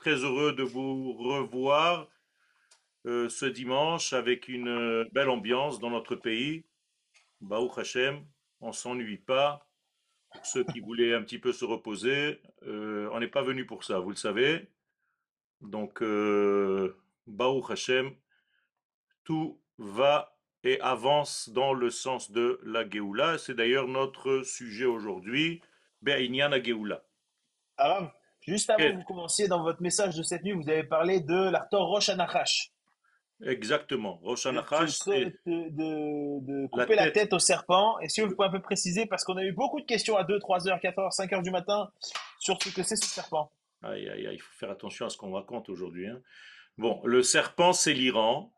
Très heureux de vous revoir ce dimanche avec une belle ambiance dans notre pays. Baruch Hashem, on s'ennuie pas. Pour ceux qui voulaient un petit peu se reposer, on n'est pas venu pour ça, vous le savez. Donc, Baruch Hashem, tout va et avance dans le sens de la Géoula. C'est d'ailleurs notre sujet aujourd'hui, Be'inyan la Géoula. Arabe, juste avant que Et vous commenciez dans votre message de cette nuit, vous avez parlé de l'Arthur Rosh Anachash, exactement, Rosh Hashanah, c'est de la couper la tête. tête au serpent. Et si vous pouvez un peu préciser, parce qu'on a eu beaucoup de questions à 2, 3 heures, 4 heures, 5 heures du matin sur ce que c'est ce serpent. Aïe, aïe, aïe, il faut faire attention à ce qu'on raconte aujourd'hui, hein. Bon, le serpent, c'est l'Iran.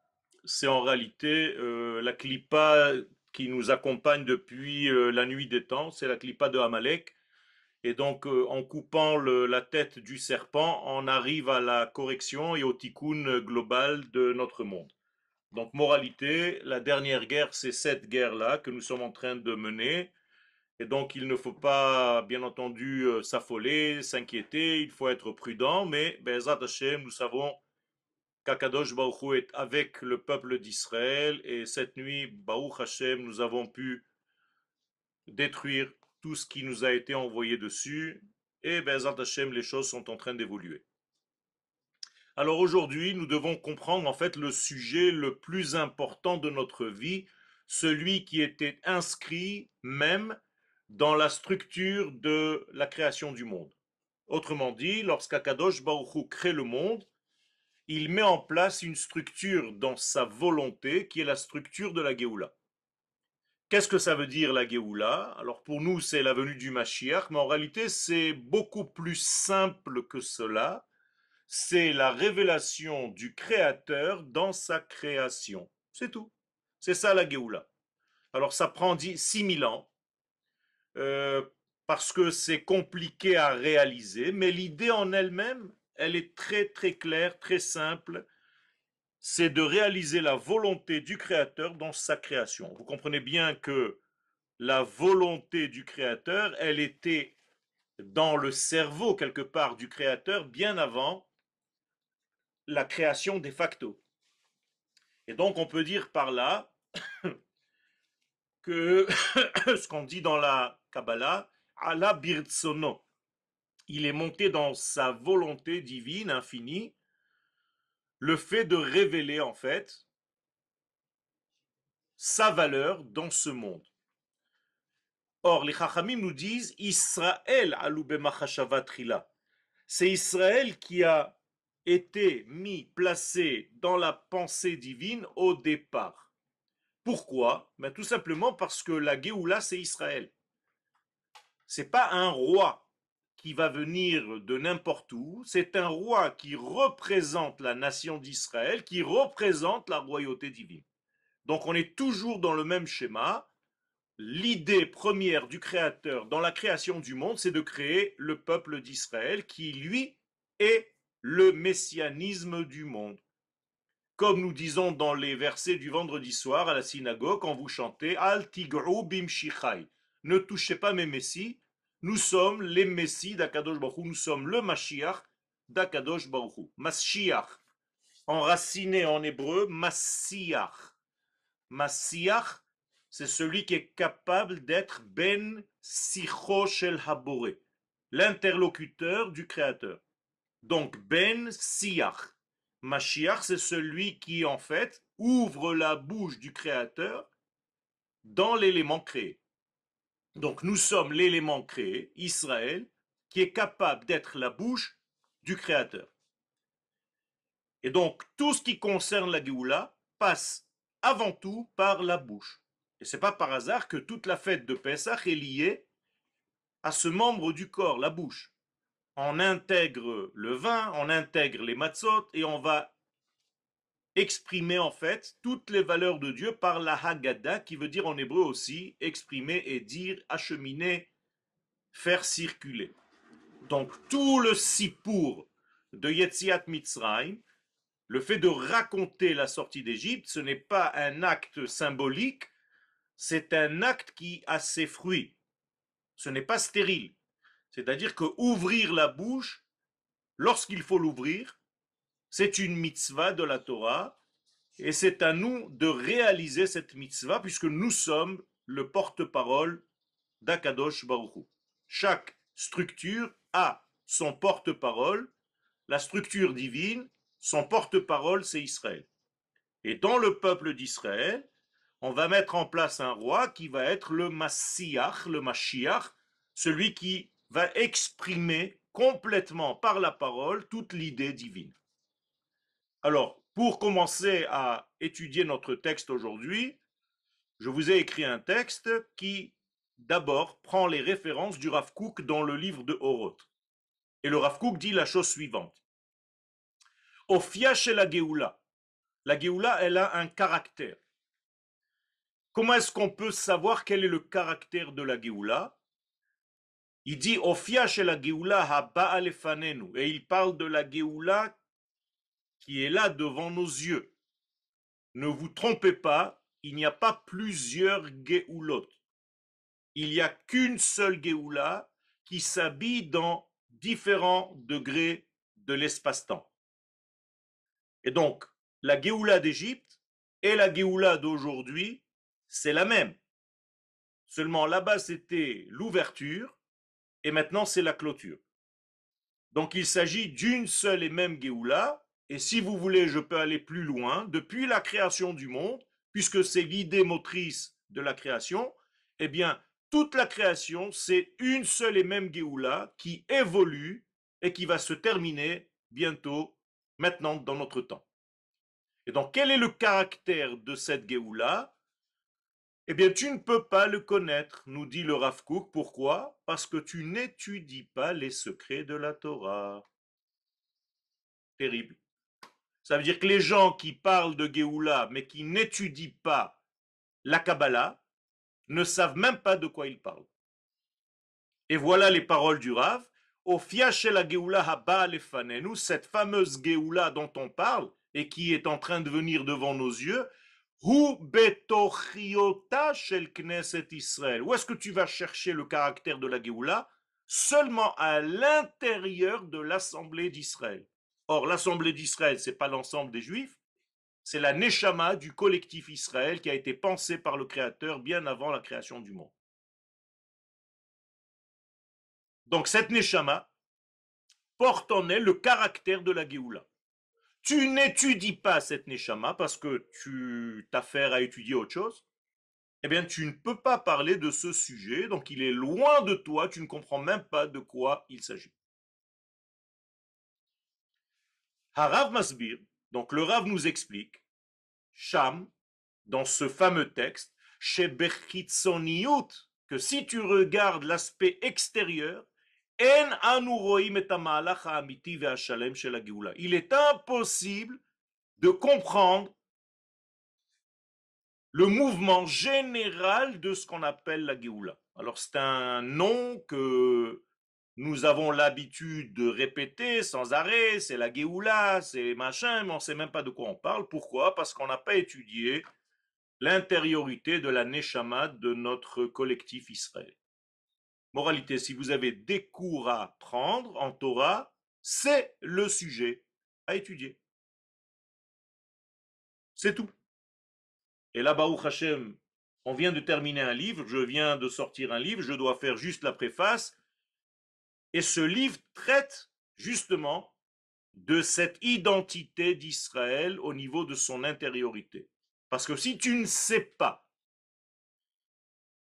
C'est en réalité la clipa qui nous accompagne depuis la nuit des temps. C'est la clipa de Amalek. Et donc, en coupant la tête du serpent, on arrive à la correction et au tikkun global de notre monde. Donc, moralité, la dernière guerre, c'est cette guerre-là que nous sommes en train de mener. Et donc, il ne faut pas, bien entendu, s'affoler, s'inquiéter, il faut être prudent, mais Be'ezrat Hashem, nous savons qu'Akadosh Baruch Hu est avec le peuple d'Israël, et cette nuit, Baruch Hashem, nous avons pu détruire tout ce qui nous a été envoyé dessus, et Be'ezrat Hashem, les choses sont en train d'évoluer. Alors aujourd'hui, nous devons comprendre en fait le sujet le plus important de notre vie, celui qui était inscrit même dans la structure de la création du monde. Autrement dit, lorsqu'Akadosh Baruch Hu crée le monde, il met en place une structure dans sa volonté qui est la structure de la Géoula. Qu'est-ce que ça veut dire la Géoula? Alors pour nous, c'est la venue du Mashiach, mais en réalité, c'est beaucoup plus simple que cela. C'est la révélation du Créateur dans sa création. C'est tout. C'est ça la Géoula. Alors ça prend 6000 ans, euh, parce que c'est compliqué à réaliser, mais l'idée en elle-même, elle est très très claire, très simple. C'est de réaliser la volonté du Créateur dans sa création. Vous comprenez bien que la volonté du Créateur, elle était dans le cerveau quelque part du Créateur bien avant la création de facto. Et donc on peut dire par là que ce qu'on dit dans la Kabbalah, Allah Birtsono, il est monté dans sa volonté divine infinie, le fait de révéler en fait sa valeur dans ce monde. Or, les Chachamim nous disent Israël aloube machashava trila. C'est Israël qui a été mis, placé dans la pensée divine au départ. Pourquoi? Ben, tout simplement parce que la Géoula, c'est Israël. C'est pas un roi qui va venir de n'importe où, c'est un roi qui représente la nation d'Israël, qui représente la royauté divine. Donc on est toujours dans le même schéma. L'idée première du Créateur dans la création du monde, c'est de créer le peuple d'Israël qui, lui, est le messianisme du monde. Comme nous disons dans les versets du vendredi soir à la synagogue, quand vous chantez Al tigru bim shichai, ne touchez pas mes messies, nous sommes les messies d'Akadosh Baruch Hu, nous sommes le Mashiach d'Akadosh Baruch Hu. Mashiach, enraciné en hébreu, Masiach. Masiach, c'est celui qui est capable d'être Ben Sicho Shel Haboré, l'interlocuteur du Créateur. Donc Ben Siach. Mashiach, c'est celui qui en fait ouvre la bouche du Créateur dans l'élément créé. Donc nous sommes l'élément créé, Israël, qui est capable d'être la bouche du Créateur. Et donc tout ce qui concerne la Géoula passe avant tout par la bouche. Et c'est pas par hasard que toute la fête de Pessah est liée à ce membre du corps, la bouche. On intègre le vin, on intègre les matzot et on va exprimer en fait toutes les valeurs de Dieu par la Haggadah, qui veut dire en hébreu aussi exprimer et dire, acheminer, faire circuler. Donc tout le sipour de Yetziat Mitzrayim, le fait de raconter la sortie d'Égypte, ce n'est pas un acte symbolique, c'est un acte qui a ses fruits. Ce n'est pas stérile. C'est-à-dire que ouvrir la bouche, lorsqu'il faut l'ouvrir, c'est une mitzvah de la Torah, et c'est à nous de réaliser cette mitzvah, puisque nous sommes le porte-parole d'Akadosh Baruch Hu. Chaque structure a son porte-parole, la structure divine, son porte-parole, c'est Israël. Et dans le peuple d'Israël, on va mettre en place un roi qui va être le Massiach, le Mashiach, celui qui va exprimer complètement par la parole toute l'idée divine. Alors, pour commencer à étudier notre texte aujourd'hui, je vous ai écrit un texte qui, d'abord, prend les références du Rav Kook dans le livre de Oroth. Et le Rav Kook dit la chose suivante. Ofia chez la Géoula, elle a un caractère. Comment est-ce qu'on peut savoir quel est le caractère de la Géoula? Il dit Ofia chez la Géoula haba alefanenu, et il parle de la Géoula qui est là devant nos yeux. Ne vous trompez pas, il n'y a pas plusieurs Géoulot. Il n'y a qu'une seule Géoula qui s'habille dans différents degrés de l'espace-temps. Et donc, la Géoula d'Égypte et la Géoula d'aujourd'hui, c'est la même. Seulement là-bas, c'était l'ouverture et maintenant, c'est la clôture. Donc, il s'agit d'une seule et même Géoula. Et si vous voulez, je peux aller plus loin. Depuis la création du monde, puisque c'est l'idée motrice de la création, eh bien, toute la création, c'est une seule et même Géoula qui évolue et qui va se terminer bientôt, maintenant, dans notre temps. Et donc, quel est le caractère de cette Géoula? Eh bien, tu ne peux pas le connaître, nous dit le Rav Kook. Pourquoi? Parce que tu n'étudies pas les secrets de la Torah. Terrible. Ça veut dire que les gens qui parlent de Géoula, mais qui n'étudient pas la Kabbalah, ne savent même pas de quoi ils parlent. Et voilà les paroles du Rav. Ofia shel la Géoula haba lefanenu, cette fameuse Géoula dont on parle et qui est en train de venir devant nos yeux, hu betochiota shel Knesset Israël. Où est-ce que tu vas chercher le caractère de la Géoula? Seulement à l'intérieur de l'Assemblée d'Israël. Or, l'Assemblée d'Israël, ce n'est pas l'ensemble des Juifs, c'est la Neshama du collectif Israël qui a été pensée par le Créateur bien avant la création du monde. Donc cette Neshama porte en elle le caractère de la Géoula. Tu n'étudies pas cette Neshama parce que tu t'affaires à étudier autre chose, eh bien tu ne peux pas parler de ce sujet, donc il est loin de toi, tu ne comprends même pas de quoi il s'agit. Harav Masbir, donc le Rav nous explique, Sham, dans ce fameux texte, chez Bechitzoniut, que si tu regardes l'aspect extérieur, il est impossible de comprendre le mouvement général de ce qu'on appelle la Géoula. Alors c'est un nom que nous avons l'habitude de répéter sans arrêt, c'est la Géoula, c'est machin, mais on ne sait même pas de quoi on parle. Pourquoi? Parce qu'on n'a pas étudié l'intériorité de la Neshama de notre collectif Israël. Moralité, si vous avez des cours à prendre en Torah, c'est le sujet à étudier. C'est tout. Et là, Baruch Hashem, on vient de terminer un livre, je viens de sortir un livre, je dois faire juste la préface. Et ce livre traite justement de cette identité d'Israël au niveau de son intériorité. Parce que si tu ne sais pas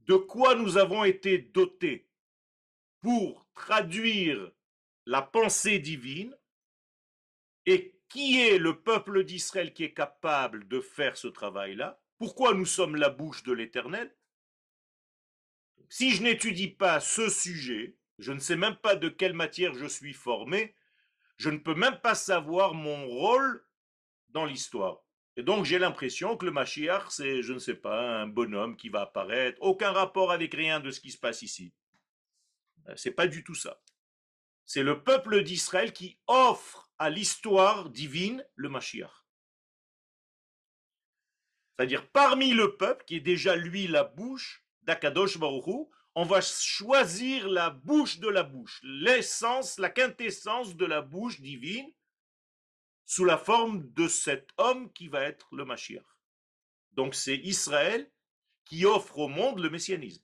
de quoi nous avons été dotés pour traduire la pensée divine, et qui est le peuple d'Israël qui est capable de faire ce travail-là? Pourquoi nous sommes la bouche de l'Éternel? Si je n'étudie pas ce sujet, je ne sais même pas de quelle matière je suis formé, je ne peux même pas savoir mon rôle dans l'histoire. Et donc j'ai l'impression que le Mashiach, c'est, je ne sais pas, un bonhomme qui va apparaître, aucun rapport avec rien de ce qui se passe ici. C'est pas du tout ça. C'est le peuple d'Israël qui offre à l'histoire divine le Mashiach. C'est-à-dire parmi le peuple, qui est déjà lui la bouche d'Akadosh Baruch Hu, On va choisir la bouche de la bouche, l'essence, la quintessence de la bouche divine sous la forme de cet homme qui va être le Mashiach. Donc c'est Israël qui offre au monde le messianisme.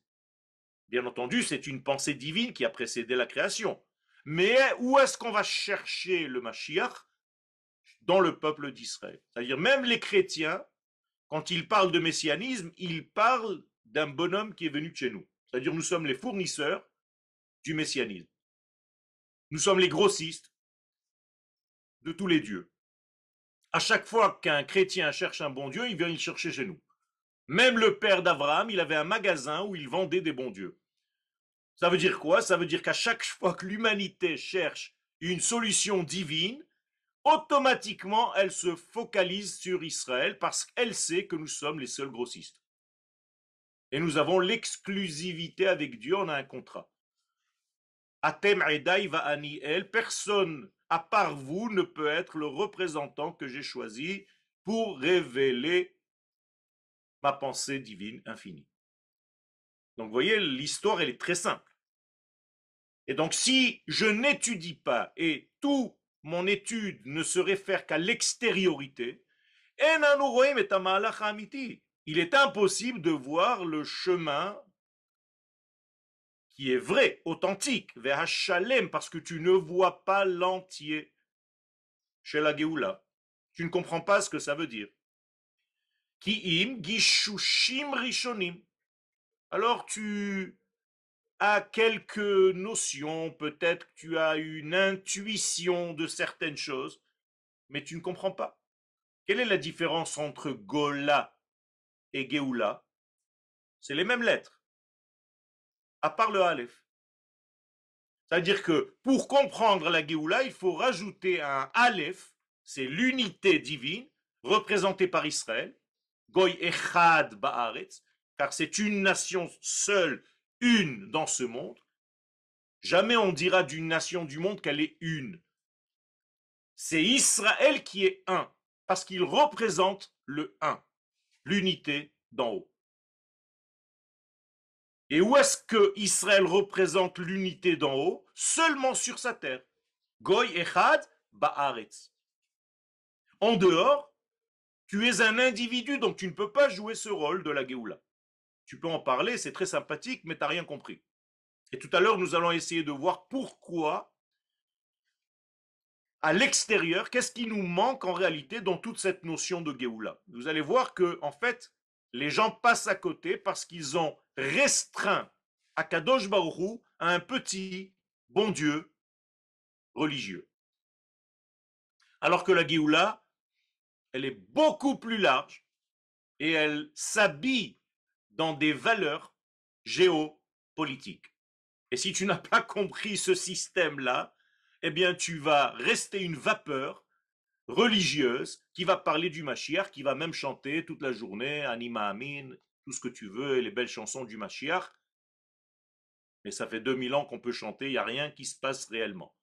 Bien entendu, c'est une pensée divine qui a précédé la création. Mais où est-ce qu'on va chercher le Mashiach? Dans le peuple d'Israël. C'est-à-dire même les chrétiens, quand ils parlent de messianisme, ils parlent d'un bonhomme qui est venu de chez nous. C'est-à-dire nous sommes les fournisseurs du messianisme. Nous sommes les grossistes de tous les dieux. À chaque fois qu'un chrétien cherche un bon Dieu, il vient le chercher chez nous. Même le père d'Abraham, il avait un magasin où il vendait des bons dieux. Ça veut dire quoi? Ça veut dire qu'à chaque fois que l'humanité cherche une solution divine, automatiquement, elle se focalise sur Israël parce qu'elle sait que nous sommes les seuls grossistes. Et nous avons l'exclusivité avec Dieu, on a un contrat. Atem Edai va Aniel, personne à part vous ne peut être le représentant que j'ai choisi pour révéler ma pensée divine infinie. Donc vous voyez, l'histoire, elle est très simple. Et donc si je n'étudie pas et tout mon étude ne se réfère qu'à l'extériorité, il est impossible de voir le chemin qui est vrai, authentique, vers Hachalem, parce que tu ne vois pas l'entier chez la Géoula. Tu ne comprends pas ce que ça veut dire. Ki'im gishushim rishonim. Alors tu as quelques notions, peut-être que tu as une intuition de certaines choses, mais tu ne comprends pas. Quelle est la différence entre Gola et Géoula? C'est les mêmes lettres, à part le Aleph. C'est-à-dire que pour comprendre la Géoula, il faut rajouter un Aleph, c'est l'unité divine représentée par Israël, Goy Echad Ba'aretz, car c'est une nation seule, une dans ce monde. Jamais on dira d'une nation du monde qu'elle est une. C'est Israël qui est un, parce qu'il représente le un, l'unité d'en haut. Et où est-ce que Israël représente l'unité d'en haut? Seulement sur sa terre. Goy Echad Ba'aretz. En dehors, tu es un individu, donc tu ne peux pas jouer ce rôle de la Géoula. Tu peux en parler, c'est très sympathique, mais tu n'as rien compris. Et tout à l'heure, nous allons essayer de voir pourquoi, à l'extérieur, qu'est-ce qui nous manque en réalité dans toute cette notion de Géoula. Vous allez voir que, en fait, les gens passent à côté parce qu'ils ont restreint Akadosh Baruch Hu à un petit bon Dieu religieux. Alors que la Géoula, elle est beaucoup plus large et elle s'habille dans des valeurs géopolitiques. Et si tu n'as pas compris ce système-là, eh bien tu vas rester une vapeur religieuse qui va parler du Mashiach, qui va même chanter toute la journée, Anima Amin, tout ce que tu veux, et les belles chansons du Mashiach. Mais ça fait 2000 ans qu'on peut chanter, il n'y a rien qui se passe réellement.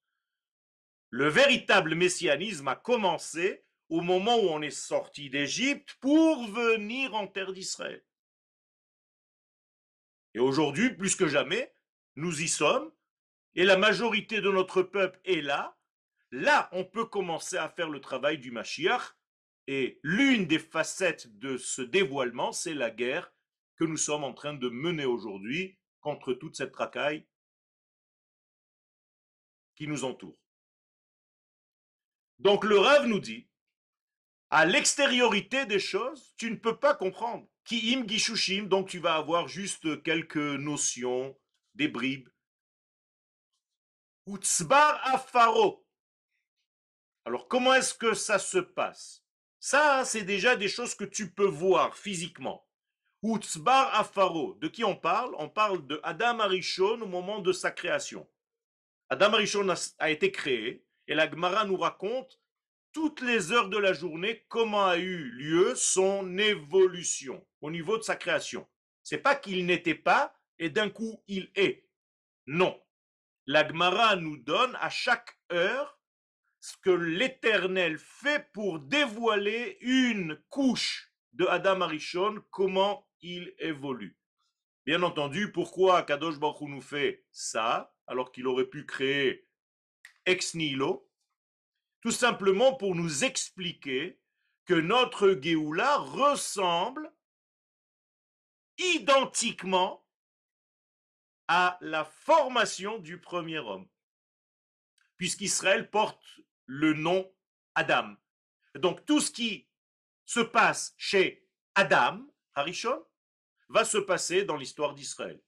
Le véritable messianisme a commencé au moment où on est sorti d'Égypte pour venir en terre d'Israël. Et aujourd'hui, plus que jamais, nous y sommes, et la majorité de notre peuple est là. Là, on peut commencer à faire le travail du Mashiach, et l'une des facettes de ce dévoilement, c'est la guerre que nous sommes en train de mener aujourd'hui contre toute cette racaille qui nous entoure. Donc le Rav nous dit, à l'extériorité des choses, tu ne peux pas comprendre. Ki'im gishushim, donc tu vas avoir juste quelques notions, des bribes. Utzbar afaro. Alors comment est-ce que ça se passe? Ça, c'est déjà des choses que tu peux voir physiquement. Utzbar afaro. De qui on parle? On parle de Adam Arishon au moment de sa création. Adam Arishon a été créé et la Gemara nous raconte toutes les heures de la journée comment a eu lieu son évolution au niveau de sa création. C'est pas qu'il n'était pas et d'un coup il est. Non. La Gemara nous donne à chaque heure ce que l'Éternel fait pour dévoiler une couche de Adam Arishon, comment il évolue. Bien entendu, pourquoi Kadosh Baruch Hu nous fait ça, alors qu'il aurait pu créer ex nihilo? Tout simplement pour nous expliquer que notre Géoula ressemble identiquement à la formation du premier homme, puisqu'Israël porte le nom Adam. Donc tout ce qui se passe chez Adam, Harishon, va se passer dans l'histoire d'Israël.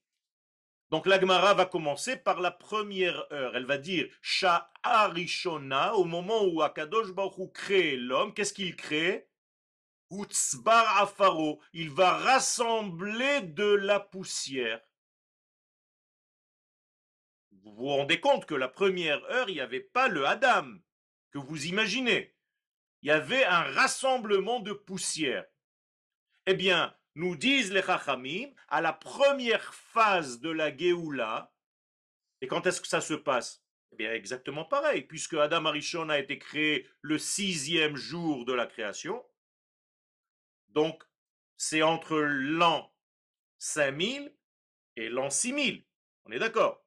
Donc la Gemara va commencer par la première heure. Elle va dire Sha'arishona, au moment où Akadosh Baruch Hu crée l'homme, qu'est-ce qu'il crée? Utzbar Afaro, il va rassembler de la poussière. Vous vous rendez compte que la première heure, il n'y avait pas le Adam que vous imaginez. Il y avait un rassemblement de poussière. Eh bien, nous disent les Chachamim, à la première phase de la Géoula, et quand est-ce que ça se passe? Eh bien, exactement pareil, puisque Adam Arishon a été créé le 6e jour de la création, donc c'est entre l'an 5000 et l'an 6000. On est d'accord?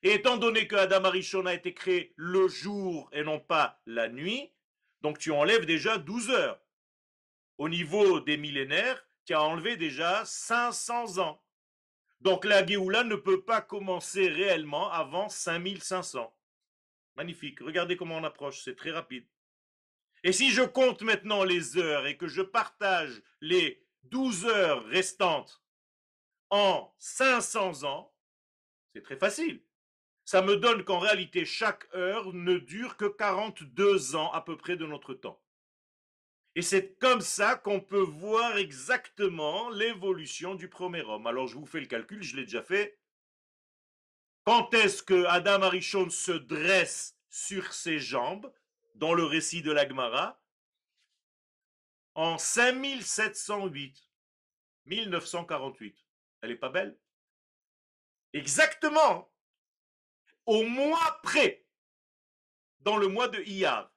Et étant donné que Adam Arishon a été créé le jour et non pas la nuit, donc tu enlèves déjà 12 heures. Au niveau des millénaires, tu as enlevé déjà 500 ans. Donc la Géoula ne peut pas commencer réellement avant 5500. Magnifique, regardez comment on approche, c'est très rapide. Et si je compte maintenant les heures et que je partage les 12 heures restantes en 500 ans, c'est très facile. Ça me donne qu'en réalité, chaque heure ne dure que 42 ans à peu près de notre temps. Et c'est comme ça qu'on peut voir exactement l'évolution du premier homme. Alors je vous fais le calcul, je l'ai déjà fait. Quand est-ce que Adam Arishon se dresse sur ses jambes dans le récit de la Gemara? En 5708, 1948. Elle est pas belle? Exactement, au mois près, dans le mois de Iyar.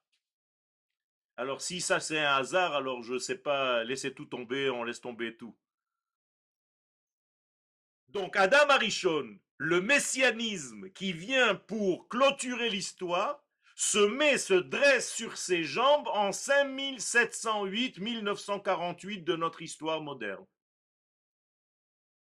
Alors si ça c'est un hasard, alors je sais pas, laissez tout tomber, on laisse tomber tout. Donc Adam Arishon, le messianisme qui vient pour clôturer l'histoire, se dresse sur ses jambes en 5708-1948 de notre histoire moderne.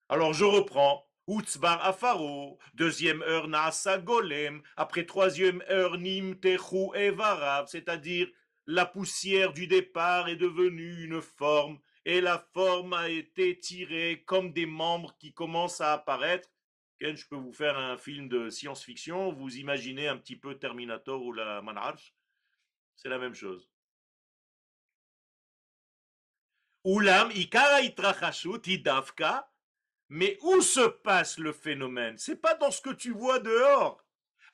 Alors je reprends. Utzbar Afaro, deuxième heure Naasa Golem, après troisième heure Nim Techu Evarav, c'est-à-dire la poussière du départ est devenue une forme et la forme a été tirée comme des membres qui commencent à apparaître. Ken, je peux vous faire un film de science-fiction, vous imaginez un petit peu Terminator ou la Manhaj, c'est la même chose. Ulam Ikara Itrachashut Idavka, mais où se passe le phénomène? C'est pas dans ce que tu vois dehors.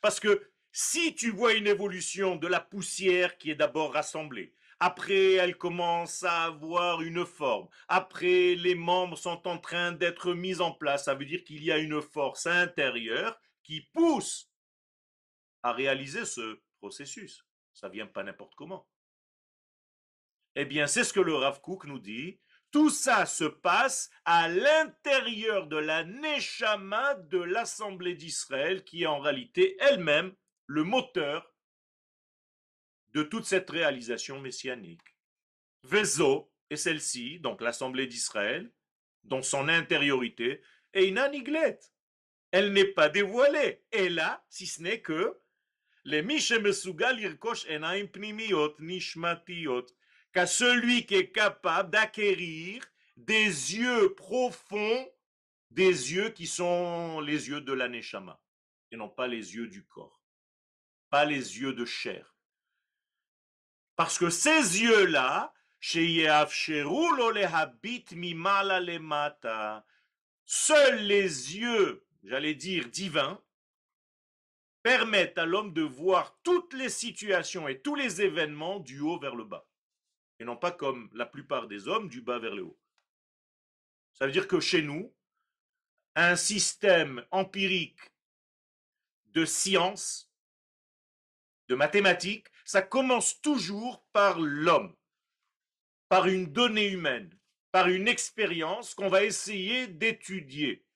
Parce que si tu vois une évolution de la poussière qui est d'abord rassemblée, après elle commence à avoir une forme, après les membres sont en train d'être mis en place, ça veut dire qu'il y a une force intérieure qui pousse à réaliser ce processus. Ça vient pas n'importe comment. Eh bien, c'est ce que le Rav Kook nous dit. Tout ça se passe à l'intérieur de la Neshama de l'Assemblée d'Israël, qui est en réalité elle-même le moteur de toute cette réalisation messianique. Vezo est celle-ci, donc l'Assemblée d'Israël, dans son intériorité, et Inaniglet. Elle n'est pas dévoilée. Et là, si ce n'est que les Mishemesugal Yirkosh Enaim Pnimiot Nishmatiot, qu'à celui qui est capable d'acquérir des yeux profonds, des yeux qui sont les yeux de la Neshama, et non pas les yeux du corps, pas les yeux de chair. Parce que ces yeux-là, seuls les yeux, j'allais dire divins, permettent à l'homme de voir toutes les situations et tous les événements du haut vers le bas. Et non pas comme la plupart des hommes, du bas vers le haut. Ça veut dire que chez nous, un système empirique de science, de mathématiques, ça commence toujours par l'homme, par une donnée humaine. par une expérience qu'on va essayer d'étudier.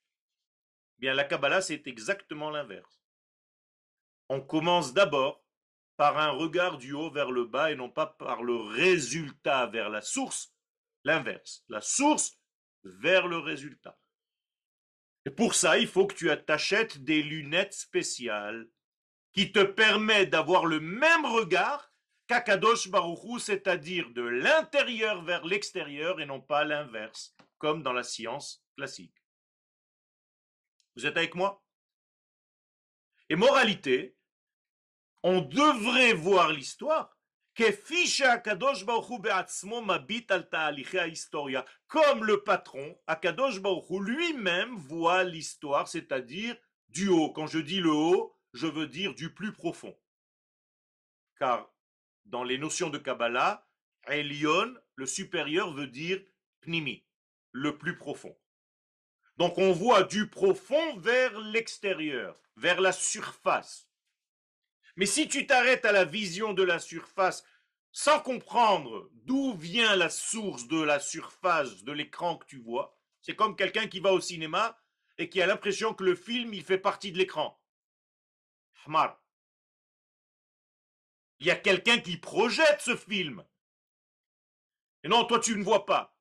Bien, la Kabbalah, c'est exactement l'inverse. On commence d'abord par un regard du haut vers le bas et non pas par le résultat vers la source, l'inverse. La source vers le résultat. Et pour ça, il faut que tu t'achètes des lunettes spéciales qui te permettent d'avoir le même regard qu'Akadosh Baruchou, c'est-à-dire de l'intérieur vers l'extérieur et non pas l'inverse, comme dans la science classique. Vous êtes avec moi? Et moralité, on devrait voir l'histoire comme le patron, Akadosh Baruch Hu, lui-même voit l'histoire, c'est-à-dire du haut. Quand je dis le haut, je veux dire du plus profond. Car dans les notions de Kabbalah, Elion, le supérieur, veut dire Pnimi, le plus profond. Donc on voit du profond vers l'extérieur, vers la surface. Mais si tu t'arrêtes à la vision de la surface sans comprendre d'où vient la source de la surface de l'écran que tu vois, c'est comme quelqu'un qui va au cinéma et qui a l'impression que le film, il fait partie de l'écran. Hamar. Il y a quelqu'un qui projette ce film. Et non, toi, tu ne vois pas.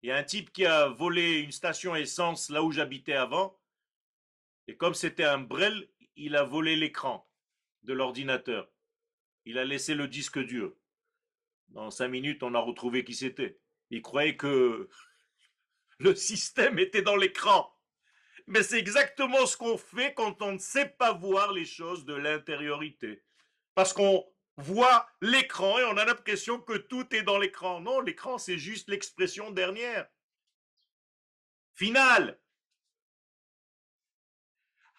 Il y a un type qui a volé une station essence là où j'habitais avant. Et comme c'était un brel, il a volé l'écran de l'ordinateur. Il a laissé le disque dur. Dans 5 minutes, on a retrouvé qui c'était. Il croyait que le système était dans l'écran. Mais c'est exactement ce qu'on fait quand on ne sait pas voir les choses de l'intériorité. Parce qu'on voit l'écran et on a l'impression que tout est dans l'écran. Non, l'écran, c'est juste l'expression dernière. Finale.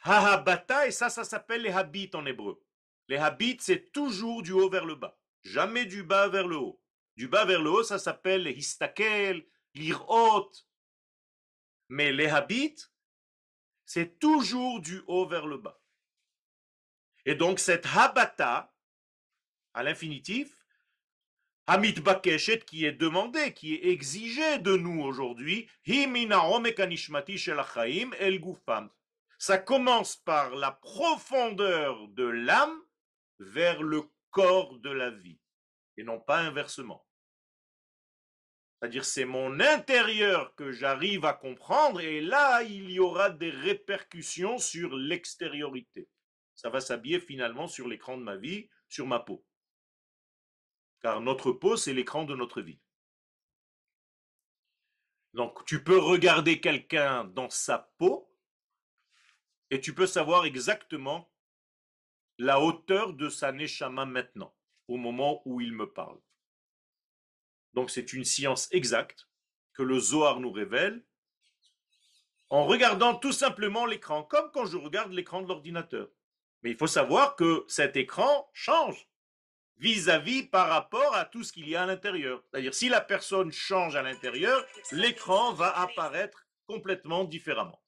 Hahabata, et ça s'appelle les habits en hébreu. Les habits, c'est toujours du haut vers le bas. Jamais du bas vers le haut. Du bas vers le haut, ça s'appelle les histakel, l'irot. Mais les habits, c'est toujours du haut vers le bas. Et donc cette habata, à l'infinitif, Hamit Bakeshet, qui est demandé, qui est exigé de nous aujourd'hui, ça commence par la profondeur de l'âme vers le corps de la vie, et non pas inversement. C'est-à-dire c'est mon intérieur que j'arrive à comprendre, et là, il y aura des répercussions sur l'extériorité. Ça va s'habiller finalement sur l'écran de ma vie, sur ma peau. Car notre peau, c'est l'écran de notre vie. Donc tu peux regarder quelqu'un dans sa peau et tu peux savoir exactement la hauteur de sa neshama maintenant, au moment où il me parle. Donc c'est une science exacte que le Zohar nous révèle en regardant tout simplement l'écran, comme quand je regarde l'écran de l'ordinateur. Mais il faut savoir que cet écran change vis-à-vis par rapport à tout ce qu'il y a à l'intérieur. C'est-à-dire, si la personne change à l'intérieur, l'écran va apparaître complètement différemment.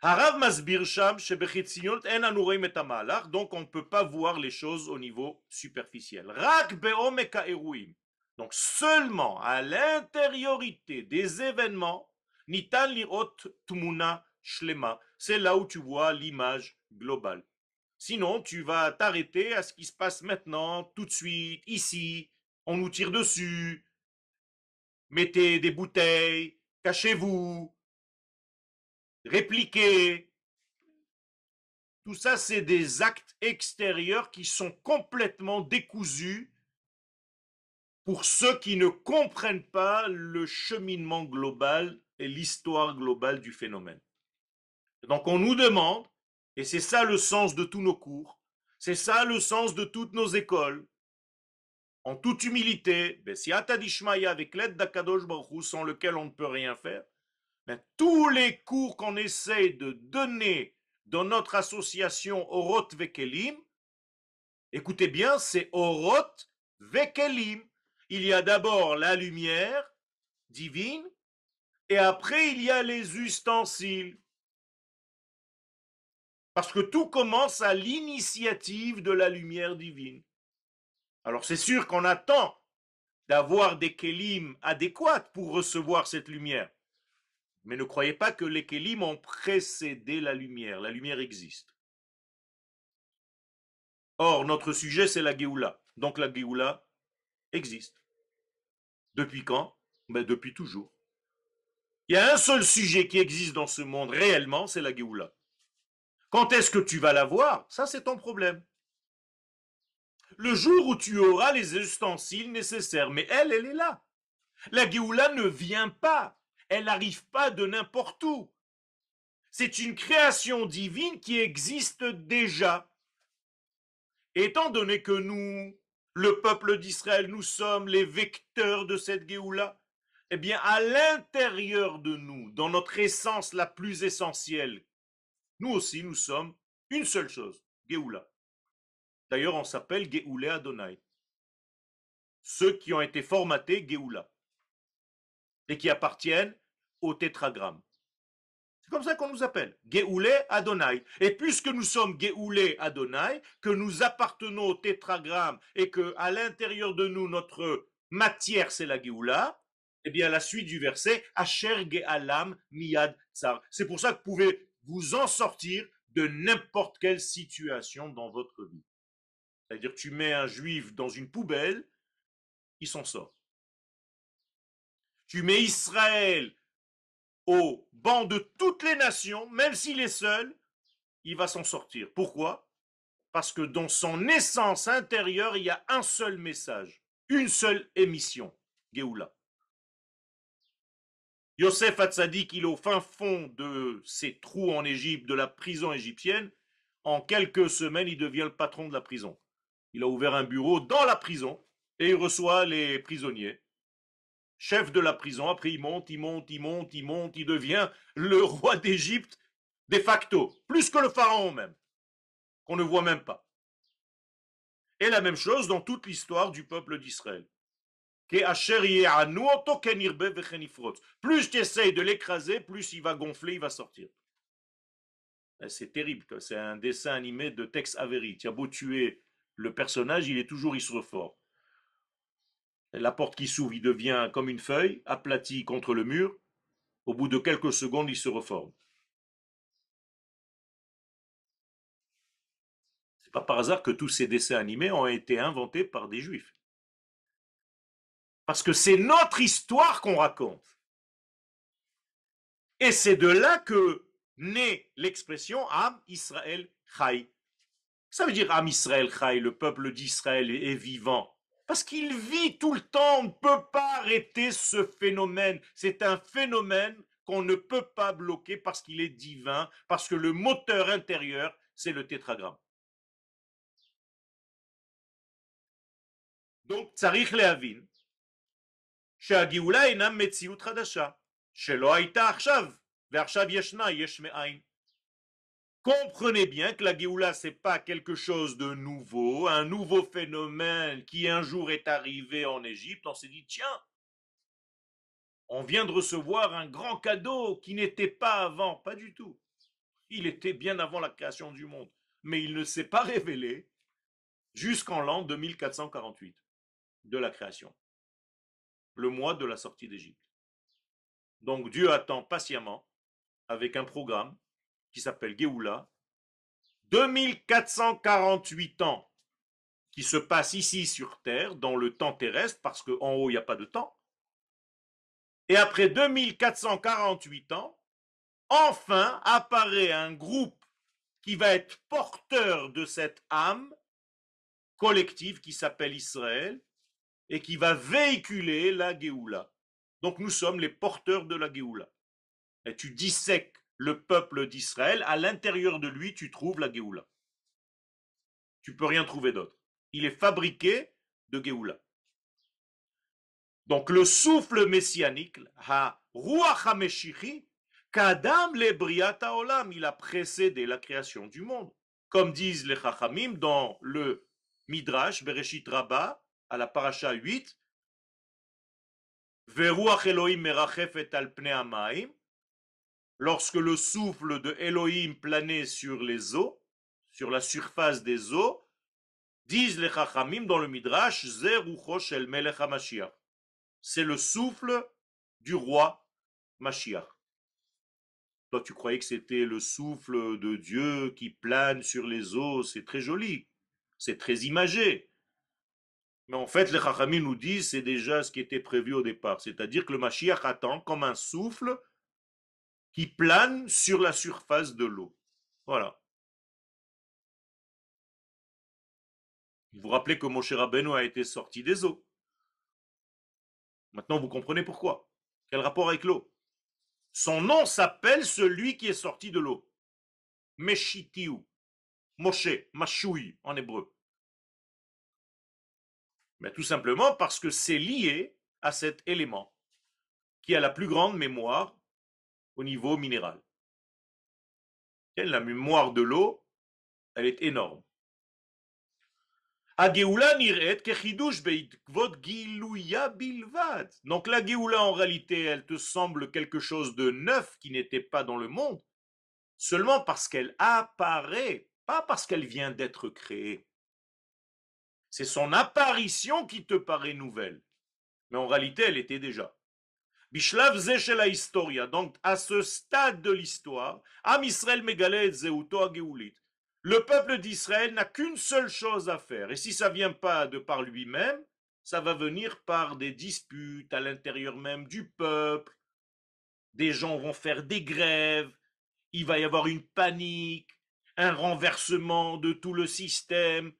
Harav Masbir Sham, donc on ne peut pas voir les choses au niveau superficiel. Rak be'omeka eruim. Donc seulement à l'intériorité des événements, nitan lirot tmuna shlema. C'est là où tu vois l'image globale. Sinon, tu vas t'arrêter à ce qui se passe maintenant, tout de suite, ici. On nous tire dessus. Mettez des bouteilles, cachez-vous, répliquez. Tout ça, c'est des actes extérieurs qui sont complètement décousus pour ceux qui ne comprennent pas le cheminement global et l'histoire globale du phénomène. Donc on nous demande, et c'est ça le sens de tous nos cours, c'est ça le sens de toutes nos écoles, en toute humilité, Bessiata Dishmaya, avec l'aide d'Akadosh Baruch Hu, sans lequel on ne peut rien faire, mais tous les cours qu'on essaie de donner dans notre association Oroth Vekelim, écoutez bien, c'est Oroth Vekelim. Il y a d'abord la lumière divine, et après il y a les ustensiles. Parce que tout commence à l'initiative de la lumière divine. Alors c'est sûr qu'on attend d'avoir des kélim adéquats pour recevoir cette lumière. Mais ne croyez pas que les kélim ont précédé la lumière. La lumière existe. Or, notre sujet, c'est la Géoula. Donc la Géoula existe. Depuis quand? Ben, depuis toujours. Il y a un seul sujet qui existe dans ce monde réellement, c'est la Géoula. Quand est-ce que tu vas la voir? Ça, c'est ton problème. Le jour où tu auras les ustensiles nécessaires. Mais elle est là. La Géoula ne vient pas. Elle n'arrive pas de n'importe où. C'est une création divine qui existe déjà. Étant donné que nous, le peuple d'Israël, nous sommes les vecteurs de cette Géoula, eh bien, à l'intérieur de nous, dans notre essence la plus essentielle, nous aussi, nous sommes une seule chose, Géoula. D'ailleurs, on s'appelle Géoulé Adonai. Ceux qui ont été formatés Géoula et qui appartiennent au tétragramme. C'est comme ça qu'on nous appelle, Géoulé Adonai. Et puisque nous sommes Géoulé Adonai, que nous appartenons au tétragramme et que à l'intérieur de nous, notre matière, c'est la Géoula, eh bien, la suite du verset, Asher Gealam Miyad Tsar. C'est pour ça que vous pouvez vous en sortir de n'importe quelle situation dans votre vie. C'est-à-dire, tu mets un juif dans une poubelle, il s'en sort. Tu mets Israël au banc de toutes les nations, même s'il est seul, il va s'en sortir. Pourquoi? Parce que dans son essence intérieure, il y a un seul message, une seule émission, Géoula. Yosef Hatzadik, il est au fin fond de ses trous en Égypte, de la prison égyptienne. En quelques semaines, il devient le patron de la prison. Il a ouvert un bureau dans la prison et il reçoit les prisonniers. Chef de la prison, après il monte, il devient le roi d'Égypte de facto, plus que le pharaon même, qu'on ne voit même pas. Et la même chose dans toute l'histoire du peuple d'Israël. Plus tu essayes de l'écraser, plus il va gonfler, il va sortir. C'est terrible, c'est un dessin animé de Tex Avery. Tu as beau tuer le personnage, il se reforme. La porte qui s'ouvre, il devient comme une feuille, aplati contre le mur. Au bout de quelques secondes, il se reforme. C'est pas par hasard que tous ces dessins animés ont été inventés par des juifs. Parce que c'est notre histoire qu'on raconte. Et c'est de là que naît l'expression Am Israël Chai. Ça veut dire Am Israël Chai, le peuple d'Israël est vivant. Parce qu'il vit tout le temps, on ne peut pas arrêter ce phénomène. C'est un phénomène qu'on ne peut pas bloquer parce qu'il est divin, parce que le moteur intérieur, c'est le tétragramme. Donc, Tsarich Lehavin, שהגאולה אינה מציאות חדשה, שלא הייתה עכשיו, ועכשיו ישנה, יש מאין. Comprenez bien que la Géoula, ce n'est pas quelque chose de nouveau, un nouveau phénomène qui un jour est arrivé en Égypte. On s'est dit, tiens, on vient de recevoir un grand cadeau qui n'était pas avant. Pas du tout. Il était bien avant la création du monde. Mais il ne s'est pas révélé jusqu'en l'an 2448 de la création, le mois de la sortie d'Égypte. Donc Dieu attend patiemment avec un programme qui s'appelle Géoula, 2448 ans qui se passent ici sur Terre, dans le temps terrestre, parce qu'en haut, il n'y a pas de temps. Et après 2448 ans, enfin apparaît un groupe qui va être porteur de cette âme collective qui s'appelle Israël et qui va véhiculer la Géoula. Donc nous sommes les porteurs de la Géoula. Et tu dissèques le peuple d'Israël, à l'intérieur de lui, tu trouves la Géoula. Tu ne peux rien trouver d'autre. Il est fabriqué de Géoula. Donc le souffle messianique, ha ruach hameshichi, kadam le briata olam, il a précédé la création du monde. Comme disent les Chachamim dans le Midrash, Bereshit Rabbah, à la paracha 8, Veruach Elohim merachefet al pnei hamayim, lorsque le souffle de Elohim planait sur les eaux, sur la surface des eaux, Disent les Chachamim dans le Midrash, Ze rucho shel melech HaMashiach. C'est le souffle du roi Mashiach. Toi, tu croyais que c'était le souffle de Dieu qui plane sur les eaux, c'est très joli, c'est très imagé. Mais en fait, les Chachamim nous disent c'est déjà ce qui était prévu au départ. C'est-à-dire que le Mashiach attend comme un souffle qui plane sur la surface de l'eau. Voilà. Vous vous rappelez que Moshe Rabbeinu a été sorti des eaux. Maintenant, vous comprenez pourquoi. Quel rapport avec l'eau? Son nom s'appelle celui qui est sorti de l'eau. Meshitiu. Moshe, Mashui en hébreu. Mais tout simplement parce que c'est lié à cet élément qui a la plus grande mémoire au niveau minéral. Et la mémoire de l'eau, elle est énorme. Donc la Géoula en réalité, elle te semble quelque chose de neuf qui n'était pas dans le monde, seulement parce qu'elle apparaît, pas parce qu'elle vient d'être créée. C'est son apparition qui te paraît nouvelle. Mais en réalité, elle était déjà. Bishlav Zeshel Historia, donc à ce stade de l'histoire, Am Israël Megalet Zeuto Ageulit. Le peuple d'Israël n'a qu'une seule chose à faire. Et si ça ne vient pas de par lui-même, ça va venir par des disputes à l'intérieur même du peuple. Des gens vont faire des grèves, il va y avoir une panique, un renversement de tout le système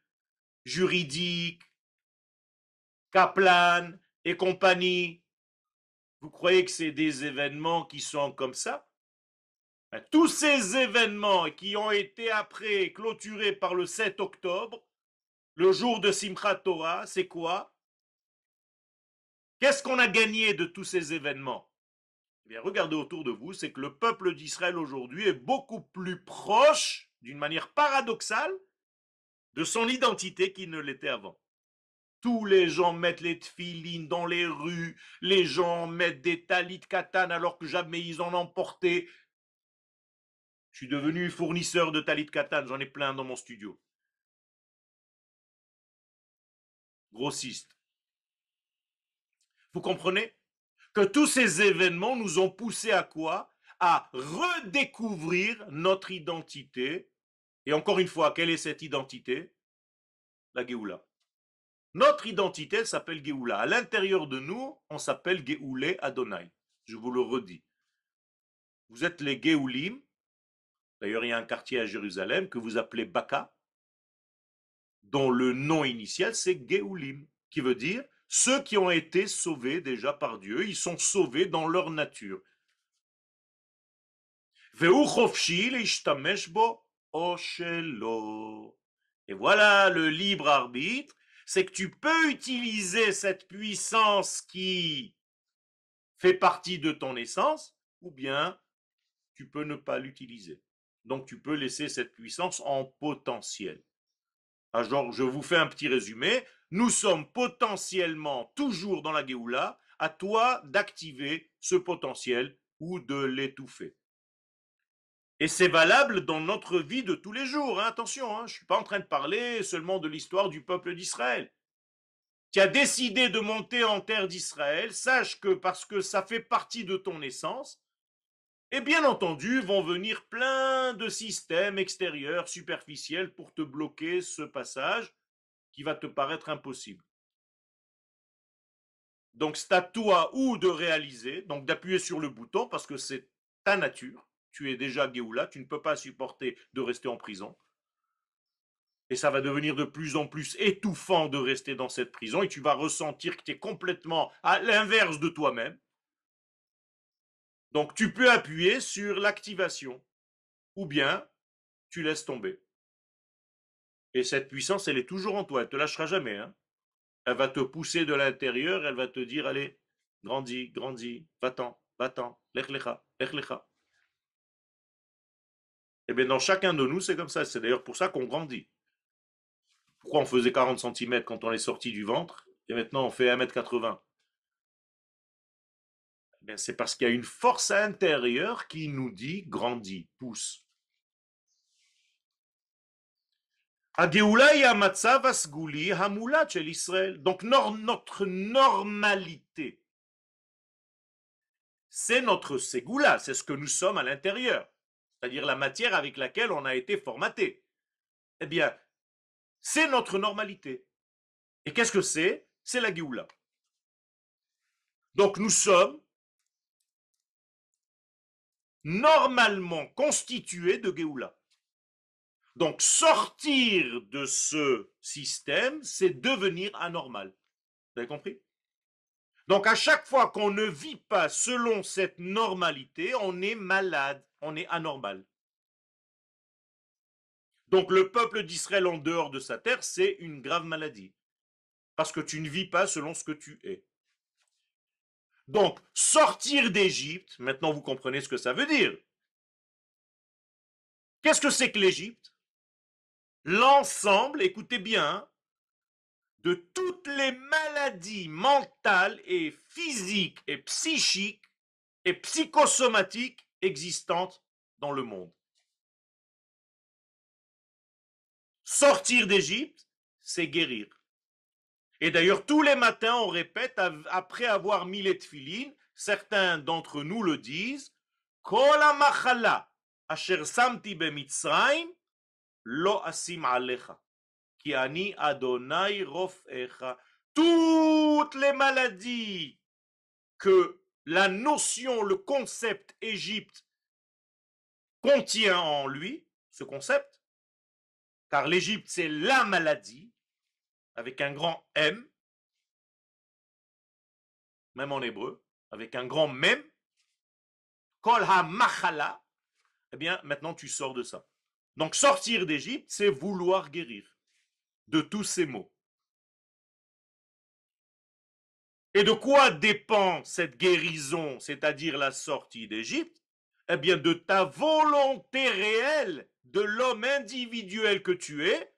juridique, Kaplan et compagnie. Vous croyez que c'est des événements qui sont comme ça? Tous ces événements qui ont été après clôturés par le 7 octobre, le jour de Simchat Torah, c'est quoi? Qu'est-ce qu'on a gagné de tous ces événements? Eh bien, regardez autour de vous, c'est que le peuple d'Israël aujourd'hui est beaucoup plus proche, d'une manière paradoxale, de son identité qu'il ne l'était avant. Tous les gens mettent les tfilines dans les rues, les gens mettent des talit katan alors que jamais ils en ont porté. Je suis devenu fournisseur de talit katan, j'en ai plein dans mon studio. Grossiste. Vous comprenez que tous ces événements nous ont poussé à quoi? À redécouvrir notre identité. Et encore une fois, quelle est cette identité? La Géoula. Notre identité s'appelle Géoula. À l'intérieur de nous, on s'appelle Géoulé Adonai. Je vous le redis. Vous êtes les Géoulim. D'ailleurs, il y a un quartier à Jérusalem que vous appelez Baka, dont le nom initial c'est Géoulim, qui veut dire ceux qui ont été sauvés déjà par Dieu, ils sont sauvés dans leur nature. Et voilà le libre arbitre, c'est que tu peux utiliser cette puissance qui fait partie de ton essence, ou bien tu peux ne pas l'utiliser. Donc tu peux laisser cette puissance en potentiel. Alors, je vous fais un petit résumé. Nous sommes potentiellement toujours dans la Géoula. À toi d'activer ce potentiel ou de l'étouffer. Et c'est valable dans notre vie de tous les jours. Hein. Attention, je ne suis pas en train de parler seulement de l'histoire du peuple d'Israël. Tu as décidé de monter en terre d'Israël, sache que parce que ça fait partie de ton essence, et bien entendu, vont venir plein de systèmes extérieurs, superficiels, pour te bloquer ce passage qui va te paraître impossible. Donc c'est à toi ou de réaliser, donc d'appuyer sur le bouton, parce que c'est ta nature, tu es déjà Géoula, tu ne peux pas supporter de rester en prison, et ça va devenir de plus en plus étouffant de rester dans cette prison, et tu vas ressentir que tu es complètement à l'inverse de toi-même. Donc tu peux appuyer sur l'activation, ou bien tu laisses tomber. Et cette puissance, elle est toujours en toi, elle ne te lâchera jamais. Hein. Elle va te pousser de l'intérieur, elle va te dire, allez, grandis, grandis, va-t'en, va-t'en, lech lecha, lech lecha. Et bien dans chacun de nous, c'est comme ça. C'est d'ailleurs pour ça qu'on grandit. Pourquoi on faisait 40 cm quand on est sorti du ventre, et maintenant on fait 1,80 m? C'est parce qu'il y a une force intérieure qui nous dit, grandis, pousse. Agéoula est un matzav asgouli hamoulat chez l'Israël. Donc notre normalité, c'est notre ségoula, c'est ce que nous sommes à l'intérieur, c'est-à-dire la matière avec laquelle on a été formaté. Eh bien, c'est notre normalité. Et qu'est-ce que c'est? C'est la Géoula. Donc nous sommes normalement constitués de Géoula. Donc sortir de ce système, c'est devenir anormal. Vous avez compris? Donc à chaque fois qu'on ne vit pas selon cette normalité, on est malade, on est anormal. Donc le peuple d'Israël en dehors de sa terre, c'est une grave maladie. Parce que tu ne vis pas selon ce que tu es. Donc sortir d'Égypte, maintenant vous comprenez ce que ça veut dire. Qu'est-ce que c'est que l'Égypte? L'ensemble, écoutez bien, de toutes les maladies mentales et physiques et psychiques et psychosomatiques existantes dans le monde. Sortir d'Égypte, c'est guérir. Et d'ailleurs, tous les matins, on répète, après avoir mis les tefilines, certains d'entre nous le disent, Kol ha-machala asher samti bemitzrayim lo asim alecha. Ki ani Adonai rofecha. Toutes les maladies que la notion, le concept Égypte contient en lui, ce concept, car l'Égypte c'est la maladie, avec un grand M, même en hébreu, avec un grand mem, kol ha-machala, eh bien maintenant tu sors de ça. Donc sortir d'Égypte, c'est vouloir guérir de tous ces maux. Et de quoi dépend cette guérison, c'est-à-dire la sortie d'Égypte? Eh bien, de ta volonté réelle, de l'homme individuel que tu es,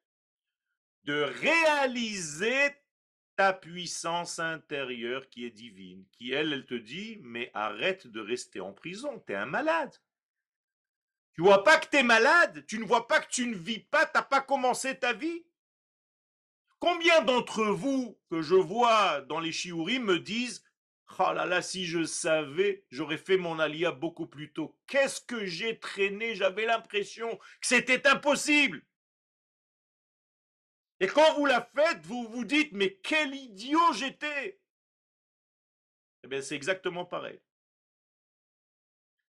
de réaliser ta puissance intérieure qui est divine, qui elle te dit, mais arrête de rester en prison, tu es un malade. Tu vois pas que tu es malade, tu ne vois pas que tu ne vis pas, tu n'as pas commencé ta vie. Combien d'entre vous que je vois dans les shiurim me disent oh là là, si je savais, j'aurais fait mon alia beaucoup plus tôt. Qu'est-ce que j'ai traîné? J'avais l'impression que c'était impossible. Et quand vous la faites, vous vous dites mais quel idiot j'étais. Eh bien, c'est exactement pareil.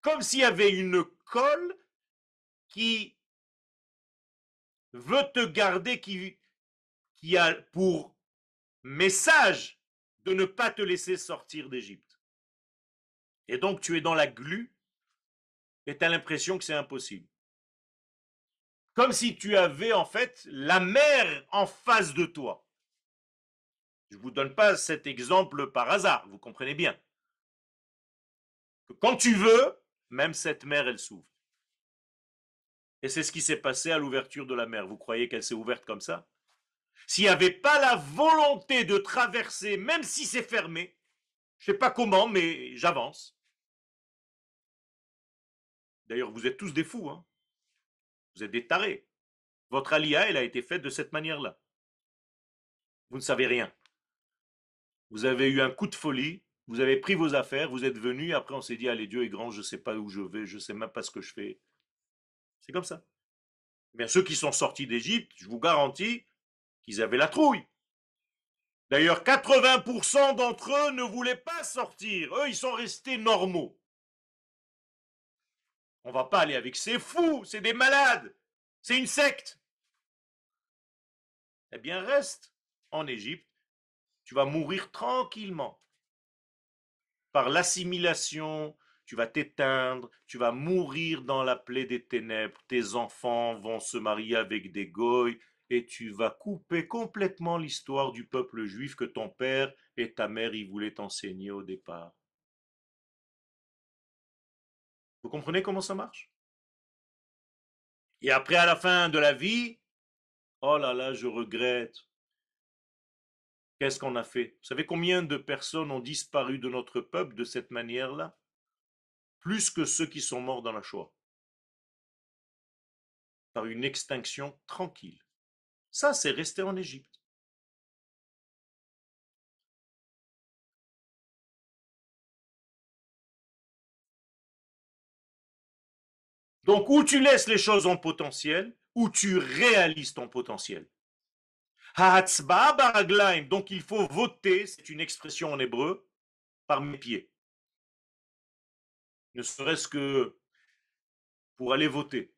Comme s'il y avait une colle qui veut te garder, qui a pour message de ne pas te laisser sortir d'Égypte. Et donc tu es dans la glu et tu as l'impression que c'est impossible. Comme si tu avais en fait la mer en face de toi. Je ne vous donne pas cet exemple par hasard, vous comprenez bien. Que quand tu veux, même cette mer, elle s'ouvre. Et c'est ce qui s'est passé à l'ouverture de la mer. Vous croyez qu'elle s'est ouverte comme ça? S'il n'y avait pas la volonté de traverser, même si c'est fermé, je ne sais pas comment, mais j'avance. D'ailleurs, vous êtes tous des fous, hein. Vous êtes des tarés. Votre alia, elle a été faite de cette manière-là. Vous ne savez rien. Vous avez eu un coup de folie, vous avez pris vos affaires, vous êtes venu, après on s'est dit, allez, Dieu est grand, je ne sais pas où je vais, je ne sais même pas ce que je fais. C'est comme ça. Eh bien, ceux qui sont sortis d'Égypte, je vous garantis qu'ils avaient la trouille. D'ailleurs, 80% d'entre eux ne voulaient pas sortir. Eux, ils sont restés normaux. On ne va pas aller avec ces fous, c'est des malades, c'est une secte. Eh bien, reste en Égypte, tu vas mourir tranquillement. Par l'assimilation, tu vas t'éteindre, tu vas mourir dans la plaie des ténèbres, tes enfants vont se marier avec des goïs, et tu vas couper complètement l'histoire du peuple juif que ton père et ta mère y voulaient t'enseigner au départ. Vous comprenez comment ça marche? Et après, à la fin de la vie, oh là là, je regrette. Qu'est-ce qu'on a fait? Vous savez combien de personnes ont disparu de notre peuple de cette manière-là? Plus que ceux qui sont morts dans la Shoah. Par une extinction tranquille. Ça, c'est rester en Égypte. Donc, où tu laisses les choses en potentiel, ou tu réalises ton potentiel. Ha'atzba'a baraglaim, donc il faut voter, c'est une expression en hébreu, par mes pieds. Ne serait-ce que pour aller voter.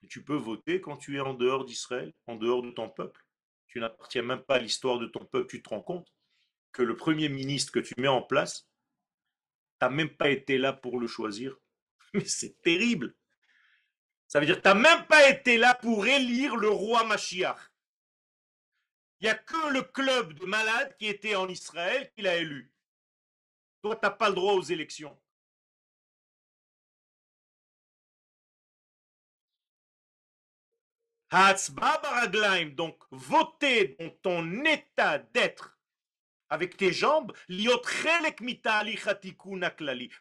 Et tu peux voter quand tu es en dehors d'Israël, en dehors de ton peuple. Tu n'appartiens même pas à l'histoire de ton peuple, tu te rends compte que le premier ministre que tu mets en place, tu n'as même pas été là pour le choisir. Mais c'est terrible. Ça veut dire que tu n'as même pas été là pour élire le roi Mashiach. Il n'y a que le club de malades qui était en Israël qui l'a élu. Toi, tu n'as pas le droit aux élections. Hatzba baraglaim, donc voter dans ton état d'être avec tes jambes,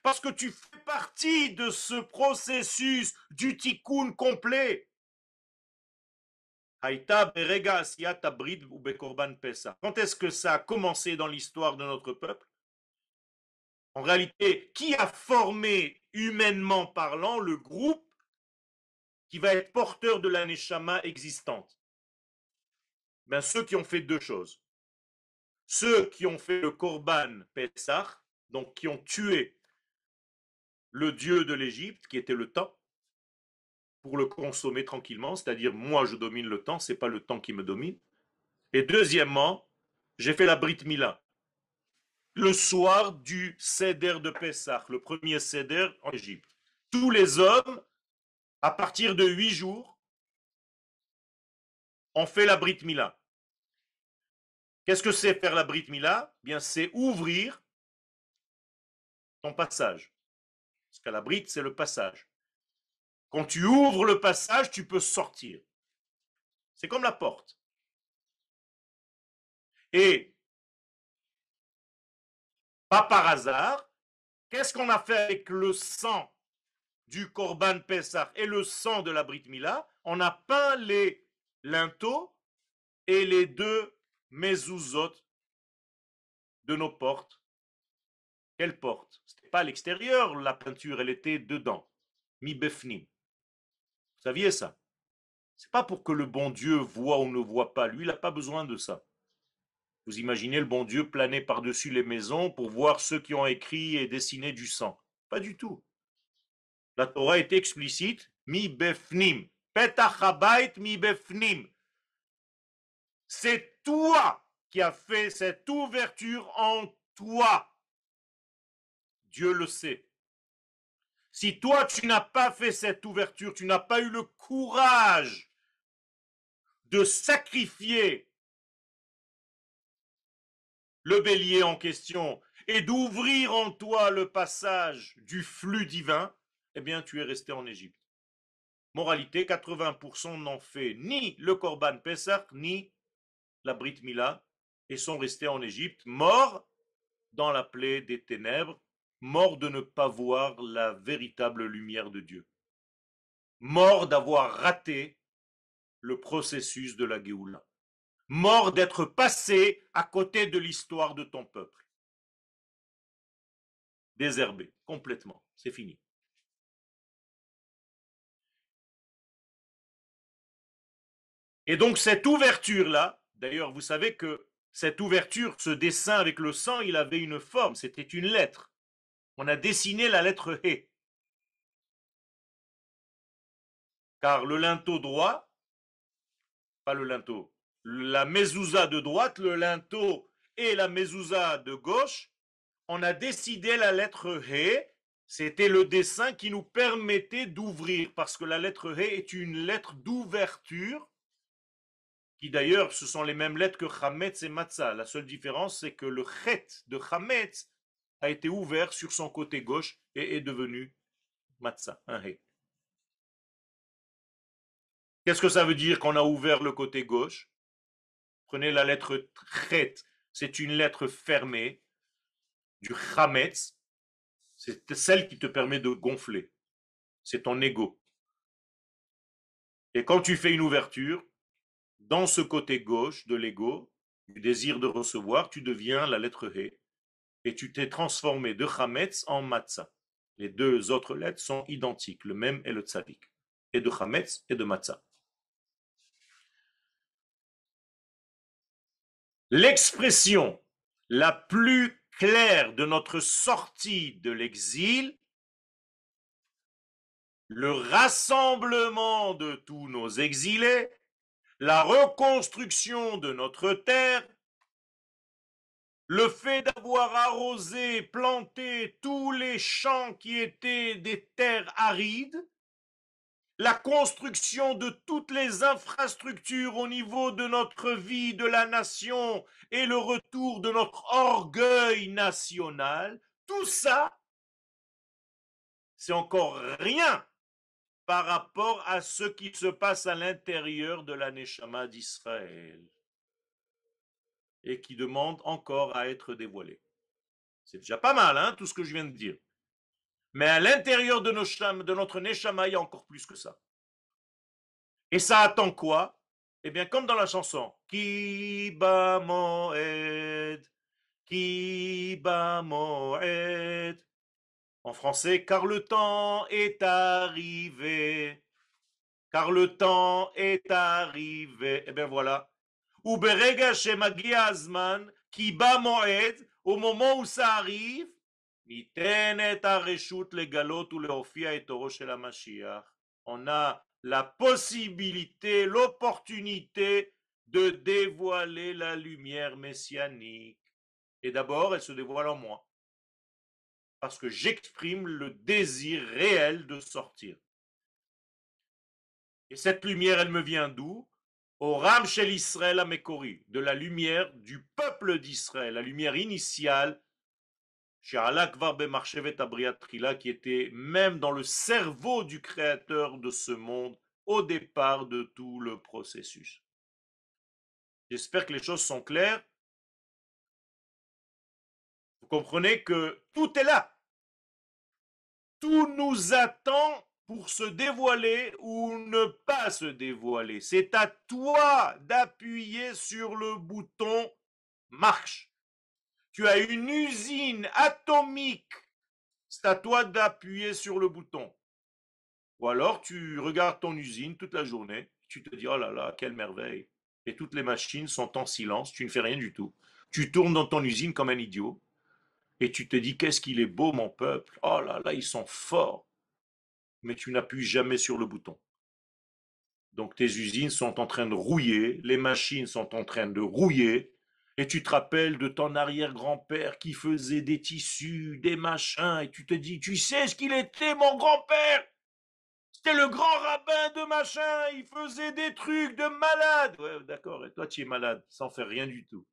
parce que tu fais partie de ce processus du tikkun complet. Quand est-ce que ça a commencé dans l'histoire de notre peuple? En réalité, qui a formé, humainement parlant, le groupe qui va être porteur de la neshama existante? Ben, ceux qui ont fait deux choses. Ceux qui ont fait le Korban Pesach, donc qui ont tué le dieu de l'Égypte, qui était le temps, pour le consommer tranquillement, c'est-à-dire moi je domine le temps, c'est pas le temps qui me domine. Et deuxièmement, j'ai fait la Brit Mila, le soir du Seder de Pessah, le premier Seder en Égypte. Tous les hommes, à partir de 8 jours, ont fait la Brit Mila. Qu'est-ce que c'est faire la Brit Mila? Bien, c'est ouvrir ton passage. Parce qu'à la Brit, c'est le passage. Quand tu ouvres le passage, tu peux sortir. C'est comme la porte. Et, pas par hasard, qu'est-ce qu'on a fait avec le sang du Korban Pessah et le sang de la Brit Mila? On a peint les linteaux et les deux mezuzot de nos portes. Quelle porte? Ce n'était pas à l'extérieur, la peinture, elle était dedans. Mi befnim. Vous saviez ça? C'est pas pour que le bon Dieu voit ou ne voit pas. Lui, il n'a pas besoin de ça. Vous imaginez le bon Dieu planer par-dessus les maisons pour voir ceux qui ont écrit et dessiné du sang. Pas du tout. La Torah est explicite. Mi befnim. Petach habayit mi befnim. C'est toi qui as fait cette ouverture en toi. Dieu le sait. Si toi, tu n'as pas fait cette ouverture, tu n'as pas eu le courage de sacrifier le bélier en question et d'ouvrir en toi le passage du flux divin, eh bien, tu es resté en Égypte. Moralité, 80% n'ont fait ni le Korban Pessah, ni la Brit Mila, et sont restés en Égypte, morts dans la plaie des ténèbres, morts de ne pas voir la véritable lumière de Dieu, morts d'avoir raté le processus de la Géoula, morts d'être passé à côté de l'histoire de ton peuple. Désherbé, complètement, c'est fini. Et donc cette ouverture-là, d'ailleurs vous savez que cette ouverture, ce dessin avec le sang, il avait une forme, c'était une lettre. On a dessiné la lettre He. Car le linteau droit, pas le linteau, la mezouza de droite, le linteau et la mezouza de gauche, on a décidé la lettre He. C'était le dessin qui nous permettait d'ouvrir, parce que la lettre He est une lettre d'ouverture, qui d'ailleurs, ce sont les mêmes lettres que Chametz et Matzah. La seule différence, c'est que le Chet de Chametz a été ouvert sur son côté gauche et est devenu Matzah, un He. Qu'est-ce que ça veut dire qu'on a ouvert le côté gauche? Prenez la lettre Chet, c'est une lettre fermée du Chametz, c'est celle qui te permet de gonfler. C'est ton ego. Et quand tu fais une ouverture, dans ce côté gauche de l'ego, du désir de recevoir, tu deviens la lettre He et tu t'es transformé de Chametz en Matzah. Les deux autres lettres sont identiques, le même est le Tzadik, et de Chametz et de Matzah. L'expression la plus claire de notre sortie de l'exil, le rassemblement de tous nos exilés, la reconstruction de notre terre, le fait d'avoir arrosé, planté tous les champs qui étaient des terres arides, la construction de toutes les infrastructures au niveau de notre vie, de la nation, et le retour de notre orgueil national, tout ça, c'est encore rien par rapport à ce qui se passe à l'intérieur de la Neshama d'Israël et qui demande encore à être dévoilé. C'est déjà pas mal, hein, tout ce que je viens de dire. Mais à l'intérieur de notre Neshama, il y a encore plus que ça. Et ça attend quoi? Eh bien, comme dans la chanson, Ki ba moed, Ki ba moed. En français, car le temps est arrivé. Car le temps est arrivé. Eh bien voilà. Ou berega shemagia azman, ki ba moed, au moment où ça arrive, ניתנת הרשות לגלות ולהופיע את אורו של המשיח. On a la possibilité, l'opportunité de dévoiler la lumière messianique. Et d'abord, elle se dévoile en moi. Parce que j'exprime le désir réel de sortir. Et cette lumière, elle me vient d'où? Au Ram Shel Israël Amekori, de la lumière du peuple d'Israël, la lumière initiale qui était même dans le cerveau du créateur de ce monde au départ de tout le processus. J'espère que les choses sont claires. Vous comprenez que tout est là. Tout nous attend pour se dévoiler ou ne pas se dévoiler. C'est à toi d'appuyer sur le bouton marche. Tu as une usine atomique. C'est à toi d'appuyer sur le bouton. Ou alors tu regardes ton usine toute la journée, tu te dis oh là là, quelle merveille. Et toutes les machines sont en silence, tu ne fais rien du tout. Tu tournes dans ton usine comme un idiot et tu te dis qu'est-ce qu'il est beau mon peuple. Oh là là, ils sont forts. Mais tu n'appuies jamais sur le bouton. Donc tes usines sont en train de rouiller, les machines sont en train de rouiller, et tu te rappelles de ton arrière-grand-père qui faisait des tissus, des machins, et tu te dis, tu sais ce qu'il était, mon grand-père? C'était le grand rabbin de machin, il faisait des trucs de malade. Ouais, d'accord, et toi tu es malade, sans faire rien du tout.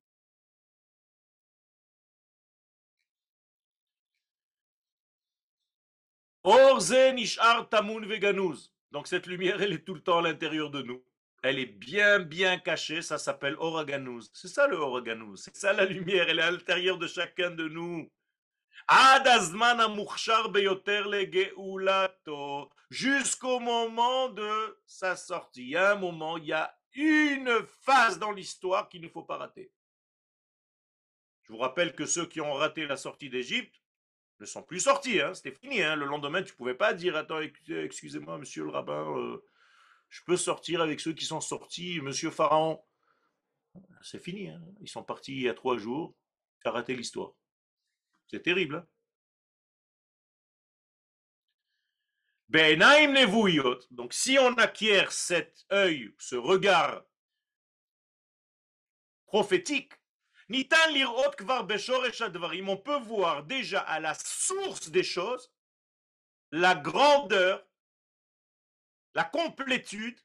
Orze nishar tamun veganuz. Donc cette lumière, elle est tout le temps à l'intérieur de nous. Elle est bien, bien cachée, ça s'appelle Oraganuz. C'est ça le Oraganuz, c'est ça la lumière, elle est à l'intérieur de chacun de nous. Jusqu'au moment de sa sortie. Il y a un moment, il y a une phase dans l'histoire qu'il ne faut pas rater. Je vous rappelle que ceux qui ont raté la sortie d'Égypte ne sont plus sortis, hein, c'était fini. Hein. Le lendemain, tu ne pouvais pas dire attends, excusez-moi, monsieur le rabbin, je peux sortir avec ceux qui sont sortis, monsieur Pharaon. C'est fini, hein. Ils sont partis il y a 3 jours, tu as raté l'histoire. C'est terrible. Hein. Be'enaim nevuyot. Donc si on acquiert cet œil, ce regard prophétique, nitan lirot kvar beshoresh advarim, on peut voir déjà à la source des choses la grandeur, la complétude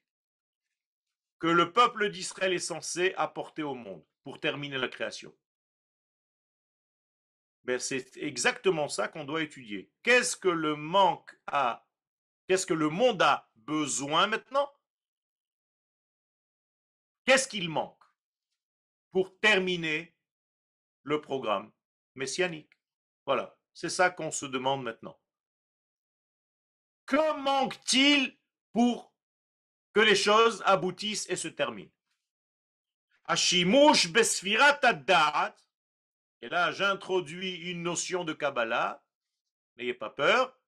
que le peuple d'Israël est censé apporter au monde pour terminer la création. Ben, c'est exactement ça qu'on doit étudier. Qu'est-ce que le manque a, qu'est-ce que le monde a besoin maintenant? Qu'est-ce qu'il manque pour terminer le programme messianique? Voilà, c'est ça qu'on se demande maintenant. Que manque-t-il pour que les choses aboutissent et se terminent? Hashimush besfirat ad-da'at. Et là, j'introduis une notion de Kabbalah. N'ayez pas peur.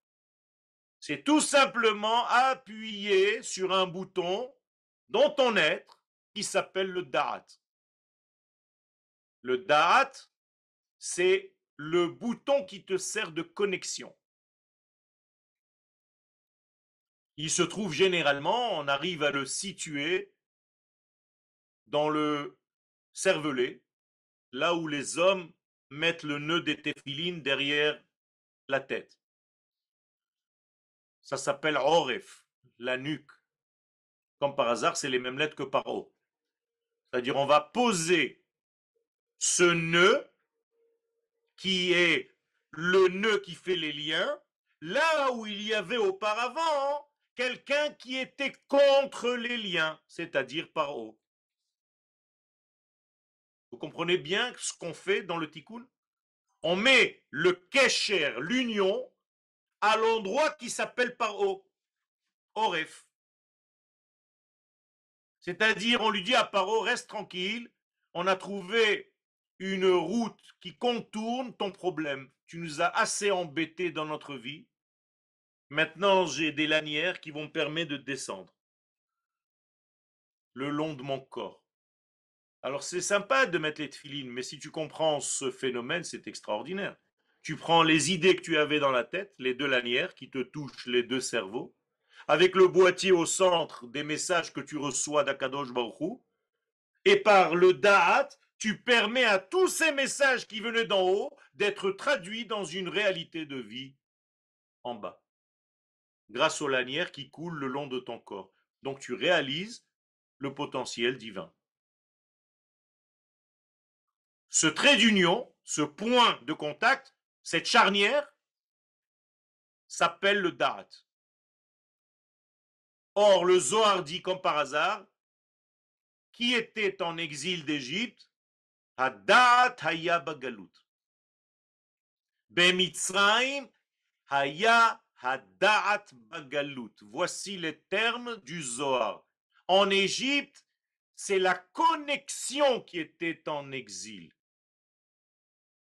C'est tout simplement appuyer sur un bouton dans ton être qui s'appelle le Da'at. Le Da'at, c'est le bouton qui te sert de connexion. Il se trouve généralement, on arrive à le situer dans le cervelet, là où les hommes mettent le nœud des téphilines derrière la tête. Ça s'appelle Oref, la nuque. Comme par hasard, c'est les mêmes lettres que Paro. C'est-à-dire, on va poser ce nœud qui est le nœud qui fait les liens, là où il y avait auparavant quelqu'un qui était contre les liens, c'est-à-dire Paro. Vous comprenez bien ce qu'on fait dans le tikkun? On met le kesher, l'union, à l'endroit qui s'appelle Paro, Oref. C'est-à-dire, on lui dit à Paro, reste tranquille, on a trouvé une route qui contourne ton problème. Tu nous as assez embêtés dans notre vie. Maintenant, j'ai des lanières qui vont me permettre de descendre le long de mon corps. Alors, c'est sympa de mettre les tefilines, mais si tu comprends ce phénomène, c'est extraordinaire. Tu prends les idées que tu avais dans la tête, les deux lanières qui te touchent les deux cerveaux, avec le boîtier au centre des messages que tu reçois d'Akadosh Baruch Hu, et par le Da'at, tu permets à tous ces messages qui venaient d'en haut d'être traduits dans une réalité de vie en bas, grâce aux lanières qui coulent le long de ton corps. Donc tu réalises le potentiel divin. Ce trait d'union, ce point de contact, cette charnière, s'appelle le Da'at. Or, le Zohar dit comme par hasard, qui était en exil d'Égypte, Hadat Haya Bagalut. Bemitzraim Haya Hada'at Bagalut. Voici les termes du Zohar. En Égypte, c'est la connexion qui était en exil.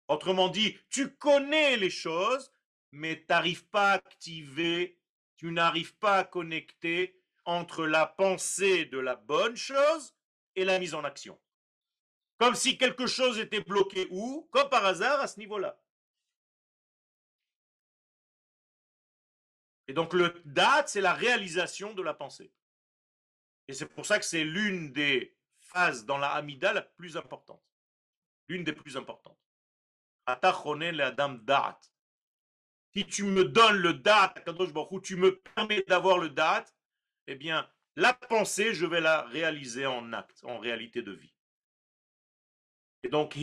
Autrement dit, tu connais les choses, mais tu n'arrives pas à activer, tu n'arrives pas à connecter entre la pensée de la bonne chose et la mise en action. Comme si quelque chose était bloqué où, comme par hasard, à ce niveau-là. Et donc le date, c'est la réalisation de la pensée. Et c'est pour ça que c'est l'une des phases dans la Hamida la plus importante. L'une des plus importantes. Si tu me donnes le date, tu me permets d'avoir le date, eh bien, la pensée, je vais la réaliser en acte, en réalité de vie. Et donc,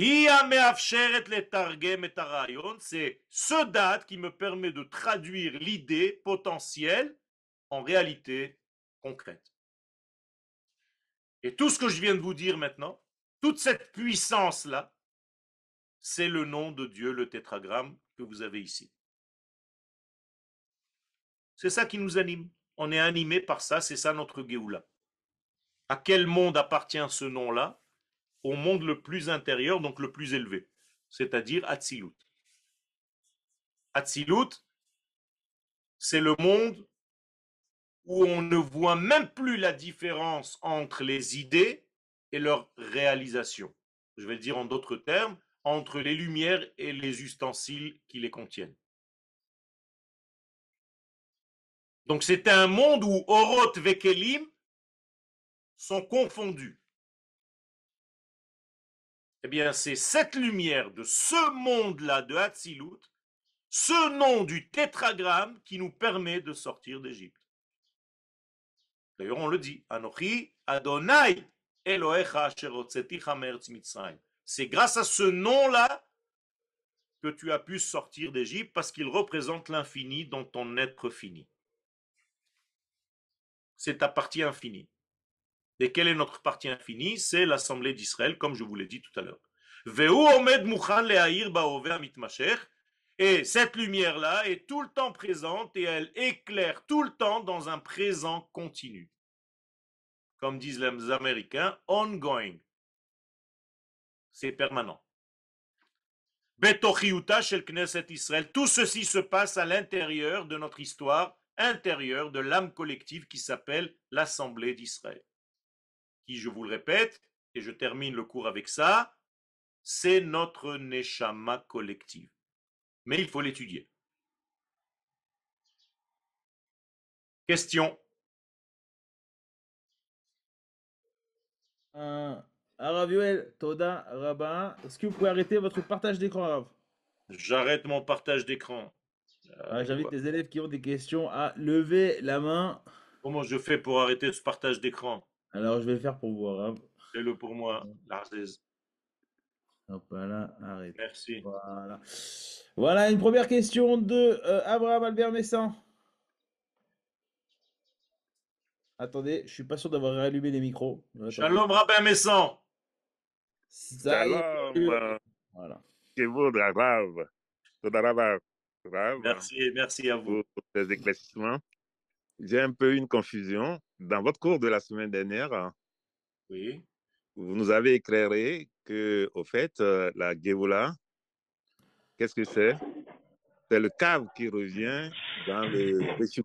c'est ce date qui me permet de traduire l'idée potentielle en réalité concrète. Et tout ce que je viens de vous dire maintenant, toute cette puissance-là, c'est le nom de Dieu, le tétragramme que vous avez ici. C'est ça qui nous anime. On est animé par ça, c'est ça notre Géoula. À quel monde appartient ce nom-là? Au monde le plus intérieur, donc le plus élevé, c'est-à-dire Atzilut. Atzilut, c'est le monde où on ne voit même plus la différence entre les idées et leur réalisation. Je vais le dire en d'autres termes, entre les lumières et les ustensiles qui les contiennent. Donc c'est un monde où Oroth Vekelim sont confondus. Eh bien, c'est cette lumière de ce monde-là de Hatzilut, ce nom du tétragramme qui nous permet de sortir d'Égypte. D'ailleurs, on le dit, Anochi Adonai Elohecha asher hotzeticha me'eretz Mitzrayim. C'est grâce à ce nom-là que tu as pu sortir d'Égypte parce qu'il représente l'infini dans ton être fini. C'est ta partie infinie. Et quelle est notre partie infinie? C'est l'Assemblée d'Israël, comme je vous l'ai dit tout à l'heure. Et cette lumière-là est tout le temps présente et elle éclaire tout le temps dans un présent continu. Comme disent les Américains, ongoing. c'est permanent. Betochiuta shel Knesset Israël. Tout ceci se passe à l'intérieur de notre histoire intérieure, de l'âme collective qui s'appelle l'Assemblée d'Israël. Qui, je vous le répète, et je termine le cours avec ça, c'est notre Neshama collective. Mais il faut l'étudier. Question. Arav Yoel, Toda, Rabba, est-ce que vous pouvez arrêter votre partage d'écran, Arav? J'arrête mon partage d'écran. J'invite les élèves qui ont des questions à lever la main. Comment je fais pour arrêter ce partage d'écran? Alors, je vais le faire pour vous, Arav. Fais-le pour moi, l'Aziz. Hop là, arrête. Merci. Voilà. Voilà une première question de Abraham Albert Messin. Attendez, je suis pas sûr d'avoir rallumé les micros. Attendez. Shalom Rabbi Messan. Ça y est. Shalom, Voilà. Kevod Rav, Toda Rav, Merci à vous. pour ces éclaircissements. J'ai un peu une confusion. Dans votre cours de la semaine dernière, Oui. vous nous avez éclairé que, au fait, la Géoula, qu'est-ce que c'est? C'est le cave qui revient dans le Reshut.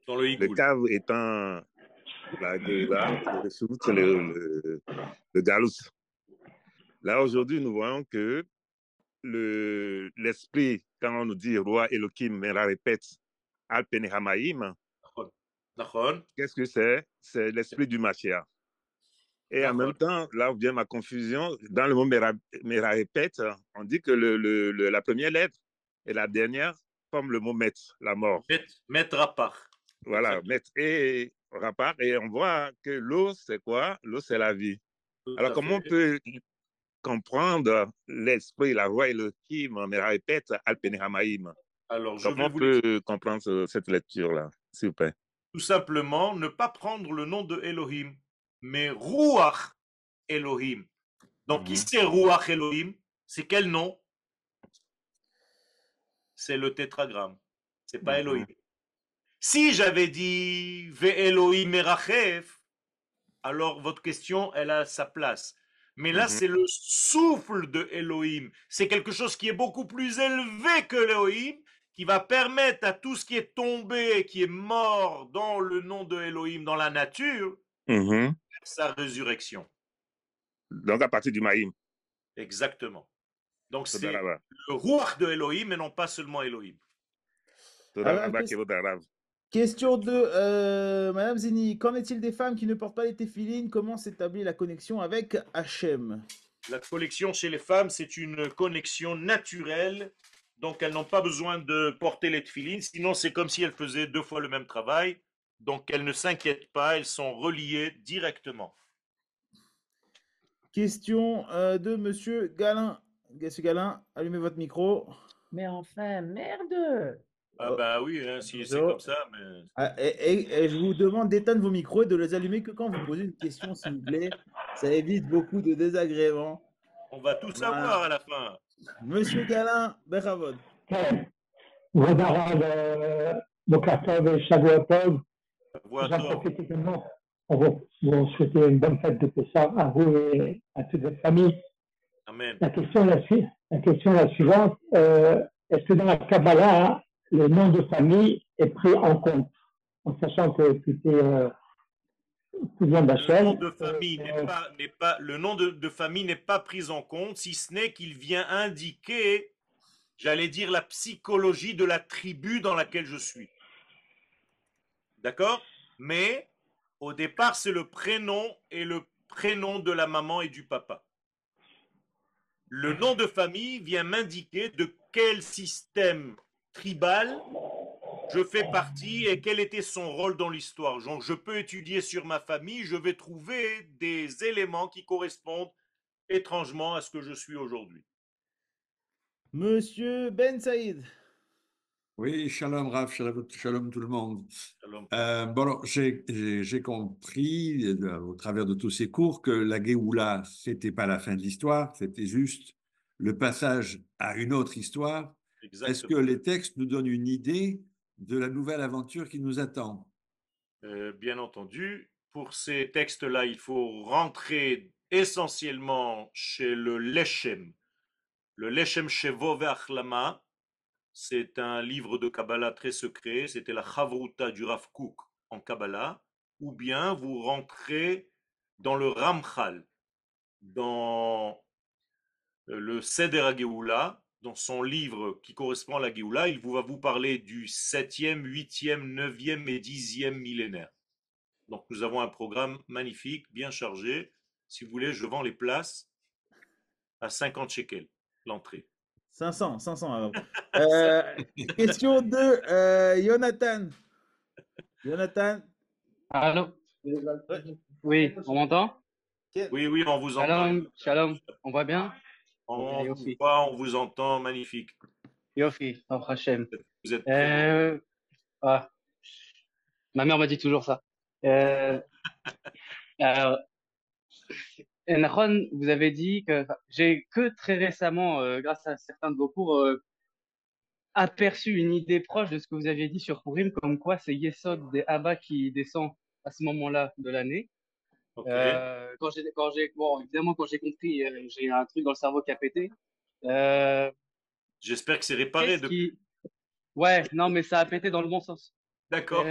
Dans le Le Higoul. cave étant la Géoula, le Reshut, c'est le Galus. Là, aujourd'hui, nous voyons que l'esprit, quand on nous dit roi Elohim, mais la répète, Al Penehamaim, Nachon. qu'est-ce que c'est? C'est l'esprit du Mashiach. Et en même temps, là vient ma confusion, dans le mot Merarepet, on dit que la première lettre et la dernière forment le mot Met, la mort. Met Rapar. Voilà, Met et Rapar. Et on voit que l'eau, c'est quoi? L'eau, c'est la vie. Alors, comment on peut comprendre l'esprit, la voix et le kim, Merarepet, Al-Penehamaim? Alors, comment on peut comprendre cette lecture-là, s'il vous plaît? Tout simplement, ne pas prendre le nom de Elohim, mais Ruach Elohim. Donc, qui c'est Ruach Elohim? C'est quel nom? C'est le tétragramme. C'est pas Elohim. Si j'avais dit Ve Elohim Merachef, alors votre question, elle a sa place. Mais là, c'est le souffle de Elohim. C'est quelque chose qui est beaucoup plus élevé que Elohim, qui va permettre à tout ce qui est tombé, qui est mort dans le nom de Elohim, dans la nature, sa résurrection. Donc à partir du Maïm. Exactement. Donc c'est le Ruach de Elohim et non pas seulement Elohim. Question de Madame Zini. Qu'en est-il des femmes qui ne portent pas les téphilines? Comment s'établit la connexion avec Hachem? La connexion chez les femmes, c'est une connexion naturelle. Donc, elles n'ont pas besoin de porter les téphilines. Sinon, c'est comme si elles faisaient 2 fois le même travail. Donc, elles ne s'inquiètent pas. Elles sont reliées directement. Question de Monsieur Galin. Monsieur Galin, allumez votre micro. Mais enfin, merde! Ah bah oui, hein, si c'est comme ça. Mais... et je vous demande d'éteindre vos micros et de les allumer que quand vous posez une question, s'il vous plaît. Ça évite beaucoup de désagréments. On va tout savoir à la fin. Monsieur Galin, Bechavod. כבוד הרב, בוקר טוב ושבוע טוב. J'en profite également pour vous souhaiter une bonne fête de Pessah à vous et à toute votre famille. Amen. La question est la suivante. Est-ce que dans la Kabbalah, le nom de famille est pris en compte, en sachant que tu es cousin d'Hachem? Le nom de famille n'est pas pris en compte, si ce n'est qu'il vient indiquer, j'allais dire, la psychologie de la tribu dans laquelle je suis. D'accord? Mais au départ, c'est le prénom et le prénom de la maman et du papa. Le nom de famille vient m'indiquer de quel système tribal je fais partie et quel était son rôle dans l'histoire. Donc, je peux étudier sur ma famille, je vais trouver des éléments qui correspondent étrangement à ce que je suis aujourd'hui. Monsieur Ben Saïd. Oui, shalom Rav, shalom tout le monde. Bon, j'ai compris au travers de tous ces cours que la Géoula, c'était pas la fin de l'histoire, c'était juste le passage à une autre histoire. Est-ce que les textes nous donnent une idée de la nouvelle aventure qui nous attend? Bien entendu, pour ces textes-là, il faut rentrer essentiellement chez le Leshem. Le Leshem Shevo Ve'achlama, c'est un livre de Kabbalah très secret, c'était la Chavruta du Rav Kook en Kabbalah, ou bien vous rentrez dans le Ramchal, dans le Seder HaGeoula, dans son livre qui correspond à la Géoula, il va vous parler du 7e, 8e, 9e et 10e millénaire. Donc nous avons un programme magnifique, bien chargé. Si vous voulez, je vends les places à 50 shekels, l'entrée. 500 alors. Question de Jonathan. Jonathan. Allô? Ouais. Oui, on m'entend? Oui, oui, on vous entend. Shalom, shalom, on voit bien? On vous Yofi. voit, on vous entend, magnifique. Yofi, Baruch Hashem. Vous êtes très bon. Ah, ma mère m'a dit toujours ça. Alors, Nahon, vous avez dit que j'ai que très récemment, grâce à certains de vos cours, aperçu une idée proche de ce que vous aviez dit sur Purim, comme quoi c'est Yesod des Abba qui descend à ce moment-là de l'année. Okay. Bon, évidemment, quand j'ai compris, j'ai un truc dans le cerveau qui a pété. J'espère que c'est réparé depuis. Ouais, non, mais ça a pété dans le bon sens. D'accord.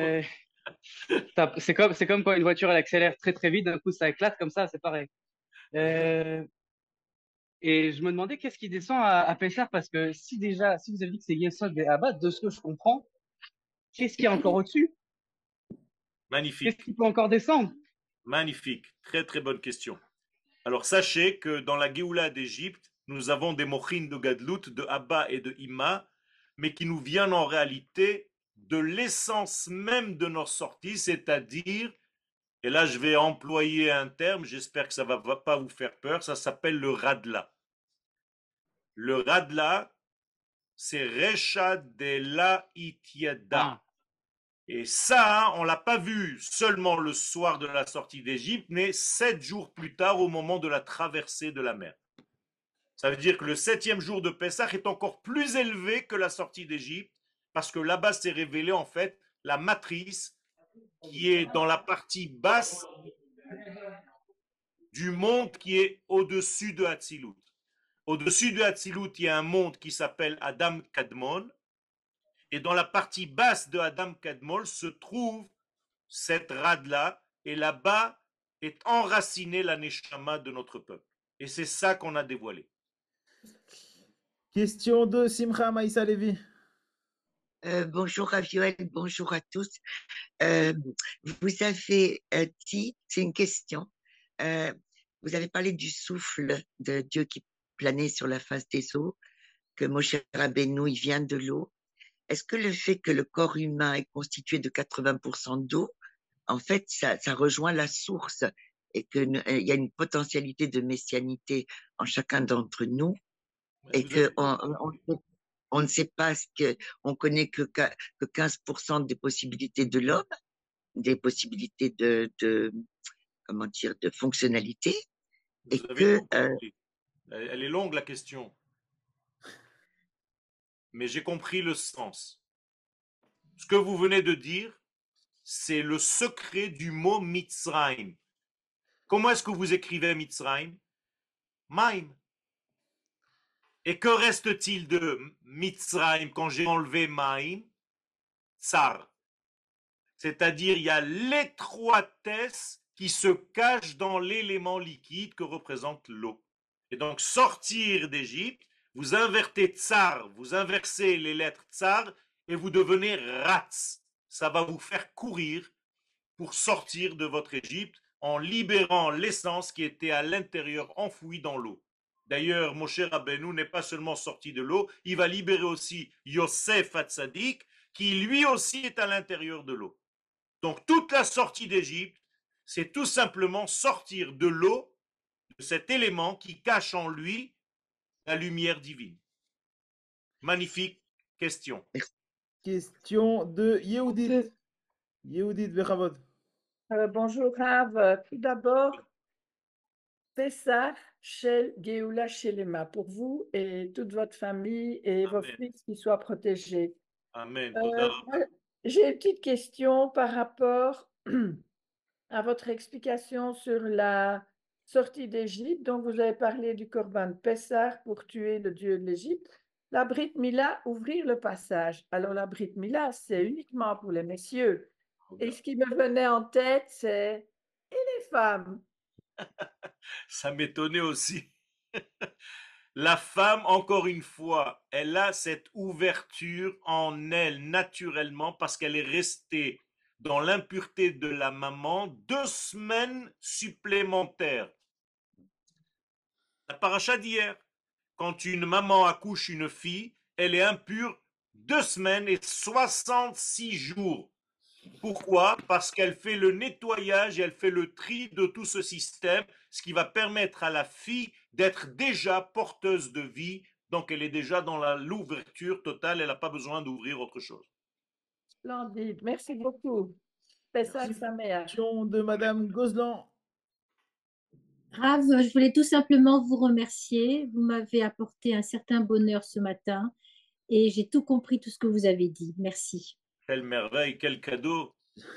C'est comme quand une voiture elle accélère très très vite, d'un coup ça éclate comme ça, c'est pareil. Et je me demandais qu'est-ce qui descend à Pessah, parce que si vous avez dit que c'est Yesod et Abba, de ce que je comprends, qu'est-ce qu'il y a encore au-dessus? Magnifique. Qu'est-ce qui peut encore descendre? Magnifique. Très très bonne question. Alors sachez que dans la Géoula d'Égypte, nous avons des mochines de Gadlout, de Abba et de Ima, mais qui nous viennent en réalité de l'essence même de nos sorties, c'est-à-dire, et là je vais employer un terme, j'espère que ça ne va pas vous faire peur, ça s'appelle le Radla. Le Radla, c'est Recha de la Itiada. Et ça, on ne l'a pas vu seulement le soir de la sortie d'Égypte, mais 7 jours plus tard au moment de la traversée de la mer. Ça veut dire que le 7e jour de Pessah est encore plus élevé que la sortie d'Égypte, parce que là-bas s'est révélée en fait la matrice qui est dans la partie basse du monde qui est au-dessus de Hatzilut. Au-dessus de Hatzilut, il y a un monde qui s'appelle Adam Kadmon, et dans la partie basse de Adam Kadmon se trouve cette rade-là, et là-bas est enracinée la Neshama de notre peuple. Et c'est ça qu'on a dévoilé. Question de Simcha Maïssa Levi. Bonjour à Joël, bonjour à tous. Vous avez dit, c'est une question, vous avez parlé du souffle de Dieu qui planait sur la face des eaux, que Moshe Rabbeinu, il vient de l'eau. Est-ce que le fait que le corps humain est constitué de 80% d'eau, en fait, ça rejoint la source et qu'il y a une potentialité de messianité en chacun d'entre nous et qu'on ne sait pas on connaît que 15% des possibilités de l'homme, des possibilités comment dire, de fonctionnalité. Et que, elle est longue la question. Mais j'ai compris le sens. Ce que vous venez de dire, c'est le secret du mot Mitzrayim. Comment est-ce que vous écrivez Mitzrayim? Maim. Et que reste-t-il de Mitzrayim quand j'ai enlevé Maim? Tsar. C'est-à-dire, il y a l'étroitesse qui se cache dans l'élément liquide que représente l'eau. Et donc, sortir d'Égypte, vous invertez tsar, vous inversez les lettres tsar et vous devenez ratz. Ça va vous faire courir pour sortir de votre Égypte en libérant l'essence qui était à l'intérieur enfouie dans l'eau. D'ailleurs, Moshe Rabbeinu n'est pas seulement sorti de l'eau, il va libérer aussi Yosef Hatzadik, qui lui aussi est à l'intérieur de l'eau. Donc toute la sortie d'Égypte, c'est tout simplement sortir de l'eau, de cet élément qui cache en lui la lumière divine. Magnifique question. Question de Yehudit. Yehudit Bechavod. Bonjour Rav. Tout d'abord, Pessah Shel Geoula Shelema pour vous et toute votre famille et Amen. vos fils qui soient protégés. Amen. J'ai une petite question par rapport à votre explication sur la sortie d'Égypte, donc vous avez parlé du Corban Pessah pour tuer le dieu de l'Égypte. La Brit Mila, ouvrir le passage. Alors la Brit Mila, c'est uniquement pour les messieurs. Et ce qui me venait en tête, c'est et les femmes. Ça m'étonnait aussi. La femme, encore une fois, elle a cette ouverture en elle naturellement parce qu'elle est restée dans l'impureté de la maman 2 semaines supplémentaires. La paracha d'hier, quand une maman accouche une fille, elle est impure 2 semaines et 66 jours. Pourquoi? Parce qu'elle fait le nettoyage et elle fait le tri de tout ce système, ce qui va permettre à la fille d'être déjà porteuse de vie. Donc elle est déjà dans l'ouverture totale, elle n'a pas besoin d'ouvrir autre chose. Splendide, merci beaucoup. Pessah Sameach. Question de Madame Gozlan. Rav, je voulais tout simplement vous remercier. Vous m'avez apporté un certain bonheur ce matin et j'ai tout compris, tout ce que vous avez dit. Merci. Quelle merveille, quel cadeau.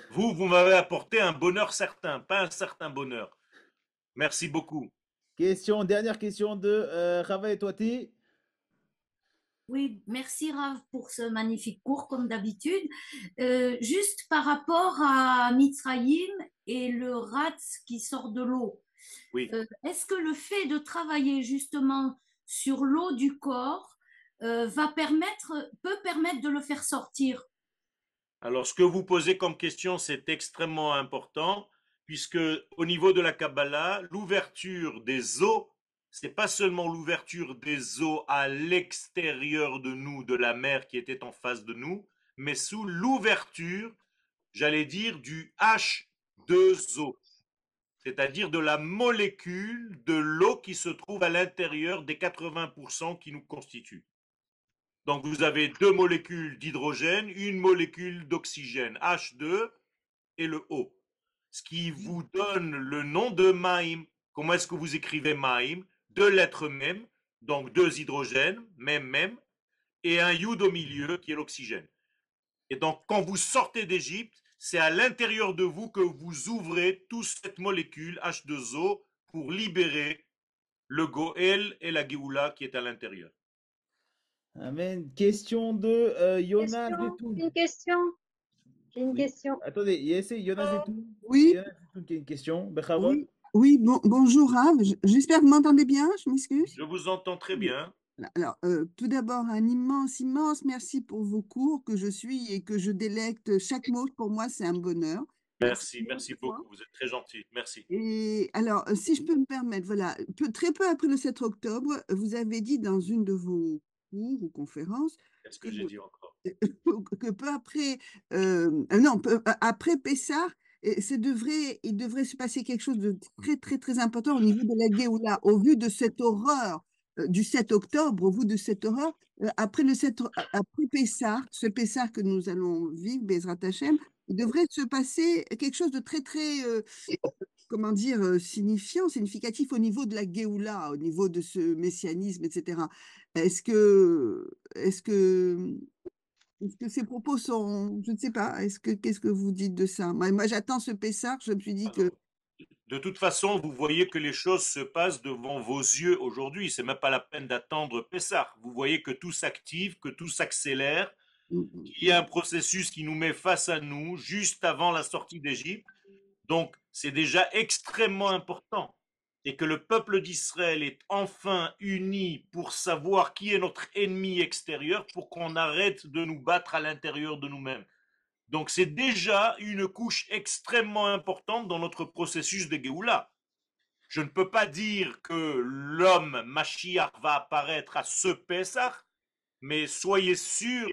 Vous m'avez apporté un bonheur certain, pas un certain bonheur. Merci beaucoup. Dernière question de Rava Etouati. Oui, merci Rav pour ce magnifique cours comme d'habitude. Juste par rapport à Mitzrayim et le Ratz qui sort de l'eau, oui. Est-ce que le fait de travailler justement sur l'eau du corps peut permettre de le faire sortir? Alors, ce que vous posez comme question, c'est extrêmement important, puisque au niveau de la Kabbalah, l'ouverture des os, c'est pas seulement l'ouverture des os à l'extérieur de nous, de la mer qui était en face de nous, mais sous l'ouverture, j'allais dire, du H2O, c'est-à-dire de la molécule de l'eau qui se trouve à l'intérieur des 80% qui nous constituent. Donc vous avez 2 molécules d'hydrogène, une molécule d'oxygène, H2 et le O. Ce qui vous donne le nom de Maïm. Comment est-ce que vous écrivez Maïm? 2 lettres même, donc 2 hydrogènes, même, et un Yud au milieu qui est l'oxygène. Et donc quand vous sortez d'Égypte, c'est à l'intérieur de vous que vous ouvrez toute cette molécule H2O pour libérer le Goël et la Géoula qui est à l'intérieur. Amen. Question de Jonas Detoun. Une question. J'ai une question. Attendez, il y a Jonas Detoun. Oui. Jonas Detoun qui a une question. Oui, bonjour Rav. J'espère que vous m'entendez bien. Je m'excuse. Je vous entends très bien. Alors, tout d'abord, un immense merci pour vos cours que je suis et que je délecte. Chaque mot, pour moi, c'est un bonheur. Merci beaucoup. Vous êtes très gentil. Merci. Et alors, si je peux me permettre, voilà, très peu après le 7 octobre, vous avez dit dans une de vos cours ou conférences. Qu'est-ce que j'ai dit encore? Que peu après, après Pessah, il devrait se passer quelque chose de très, très, très important au niveau de la Géoula, au vu de cette horreur du 7 octobre, au vu de cette horreur, après Pessah, ce Pessah que nous allons vivre, Bezrat Hashem, il devrait se passer quelque chose de très, très, comment dire, significatif au niveau de la Géoula, au niveau de ce messianisme, etc. Est-ce que ces propos sont, je ne sais pas, qu'est-ce que vous dites de ça? Moi, j'attends ce Pessah, je me suis dit que… De toute façon, vous voyez que les choses se passent devant vos yeux aujourd'hui. C'est même pas la peine d'attendre Pessah. Vous voyez que tout s'active, que tout s'accélère, qu'il y a un processus qui nous met face à nous juste avant la sortie d'Égypte. Donc, c'est déjà extrêmement important. Et que le peuple d'Israël est enfin uni pour savoir qui est notre ennemi extérieur, pour qu'on arrête de nous battre à l'intérieur de nous-mêmes. Donc c'est déjà une couche extrêmement importante dans notre processus de Géoula. Je ne peux pas dire que l'homme Mashiach va apparaître à ce Pessah, mais soyez sûrs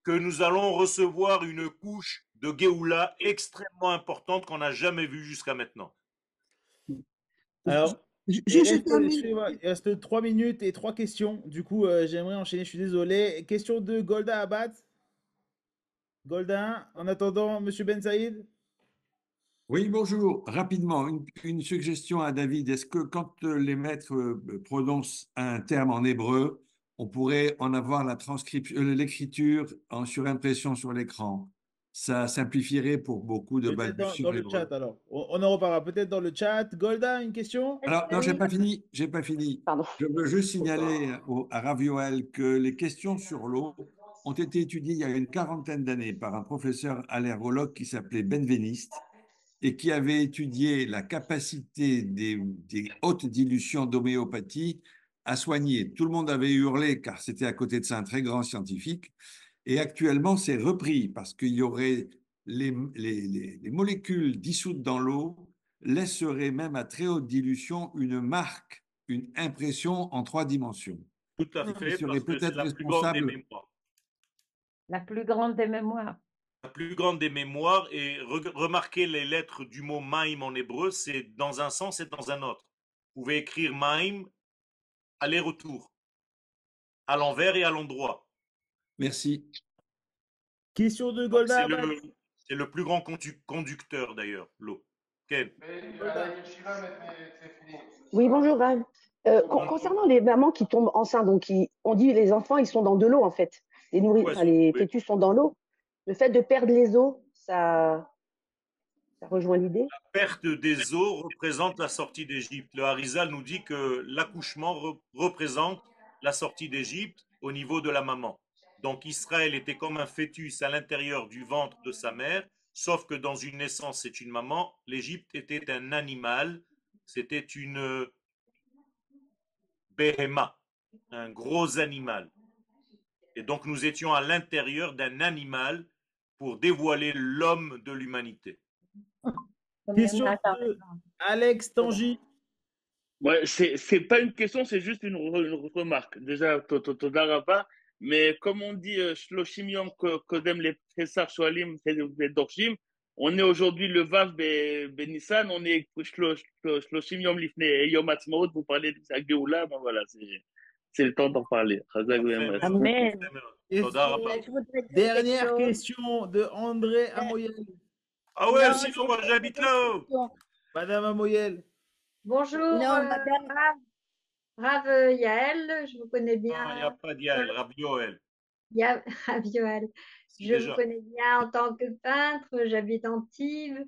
que nous allons recevoir une couche de Géoula extrêmement importante qu'on n'a jamais vue jusqu'à maintenant. Alors, il reste 3 minutes et 3 questions. Du coup, j'aimerais enchaîner, je suis désolé. Question de Golda Abad. Golda, en attendant, Monsieur Ben Saïd. Oui, bonjour. Rapidement, une suggestion à David. Est-ce que quand les maîtres prononcent un terme en hébreu, on pourrait en avoir la transcription, l'écriture en surimpression sur l'écran? ça simplifierait pour beaucoup de Peut-être balbutiants dans le hébreux. chat, alors. On en reparlera peut-être dans le chat. Golda, une question? Alors, non, j'ai Oui. pas fini, j'ai pas fini. Pardon. Je veux juste signaler à Rav Yoel que les questions sur l'eau ont été étudiées il y a une quarantaine d'années par un professeur allergologue qui s'appelait Benveniste et qui avait étudié la capacité des hautes dilutions d'homéopathie à soigner. Tout le monde avait hurlé car c'était à côté de ça un très grand scientifique. Et actuellement, c'est repris parce qu'il y aurait les molécules dissoutes dans l'eau laisseraient même à très haute dilution une marque, une impression en 3 dimensions. Tout à Qui fait, serait parce que c'est peut-être la plus grande des responsable. mémoires. La plus grande des mémoires. La plus grande des mémoires, et remarquez les lettres du mot maïm en hébreu, c'est dans un sens et dans un autre. Vous pouvez écrire maïm aller-retour, à l'envers et à l'endroit. Merci. Question de Donc, Golda. c'est le plus grand conducteur d'ailleurs, l'eau. Ken. Oui, bonjour, Val. Concernant les mamans qui tombent enceintes, donc on dit les enfants, ils sont dans de l'eau en fait. Les fœtus sont dans l'eau. Le fait de perdre les os, ça rejoint l'idée. La perte des os représente la sortie d'Égypte. Le Harizal nous dit que l'accouchement représente la sortie d'Égypte au niveau de la maman. Donc Israël était comme un fœtus à l'intérieur du ventre de sa mère, sauf que dans une naissance, c'est une maman. L'Égypte était un animal, c'était une béhéma, un gros animal. Et donc nous étions à l'intérieur d'un animal pour dévoiler l'homme de l'humanité. Question de Alex Tangy. Ouais, c'est pas une question, c'est juste une remarque. Déjà, Toda Rabba, mais comme on dit, Shloshim Yom Kodem le Pesach Shoalim Dorshim, on est aujourd'hui le Vav Benissan, on est Shloshim Yom Lifne Yom Atzmaut, vous parlez de la Géoula, ben voilà, c'est le temps d'en parler. Amen. Dernière question de André Amoyel. Ah ouais, sinon moi j'habite là-haut. Madame Amoyel. Bonjour, madame. Rav Yael, je vous connais bien. Non, il n'y a pas d'Yael, Rabbi Yoel. Rav Yoel. Je vous connais bien en tant que peintre, j'habite Antibes.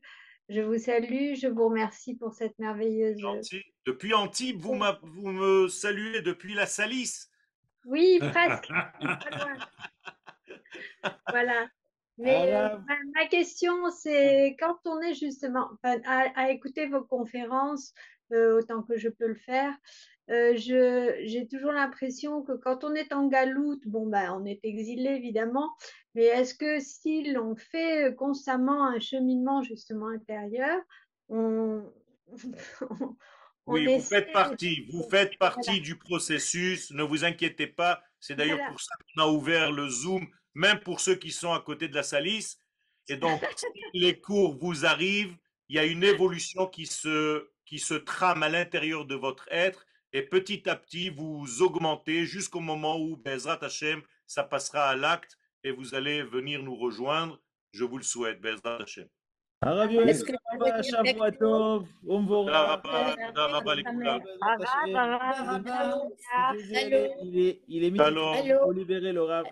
Je vous salue, je vous remercie pour cette merveilleuse. Gentil. Depuis Antibes, vous me saluez depuis la Salisse. Oui, presque. Voilà. Mais ma question, c'est quand on est justement à écouter vos conférences, autant que je peux le faire, j'ai toujours l'impression que quand on est en galoute, bon, ben, on est exilé évidemment, mais est-ce que si l'on fait constamment un cheminement justement intérieur, oui, vous faites partie du processus, ne vous inquiétez pas. C'est d'ailleurs pour ça qu'on a ouvert le Zoom, même pour ceux qui sont à côté de la Salisse. Et donc, si les cours vous arrivent, il y a une évolution qui se trame à l'intérieur de votre être. Et petit à petit, vous augmentez jusqu'au moment où, Bezrat Hashem, ça passera à l'acte et vous allez venir nous rejoindre. Je vous le souhaite, Bezrat Hashem. Il est midi. Il faut libérer le Rav.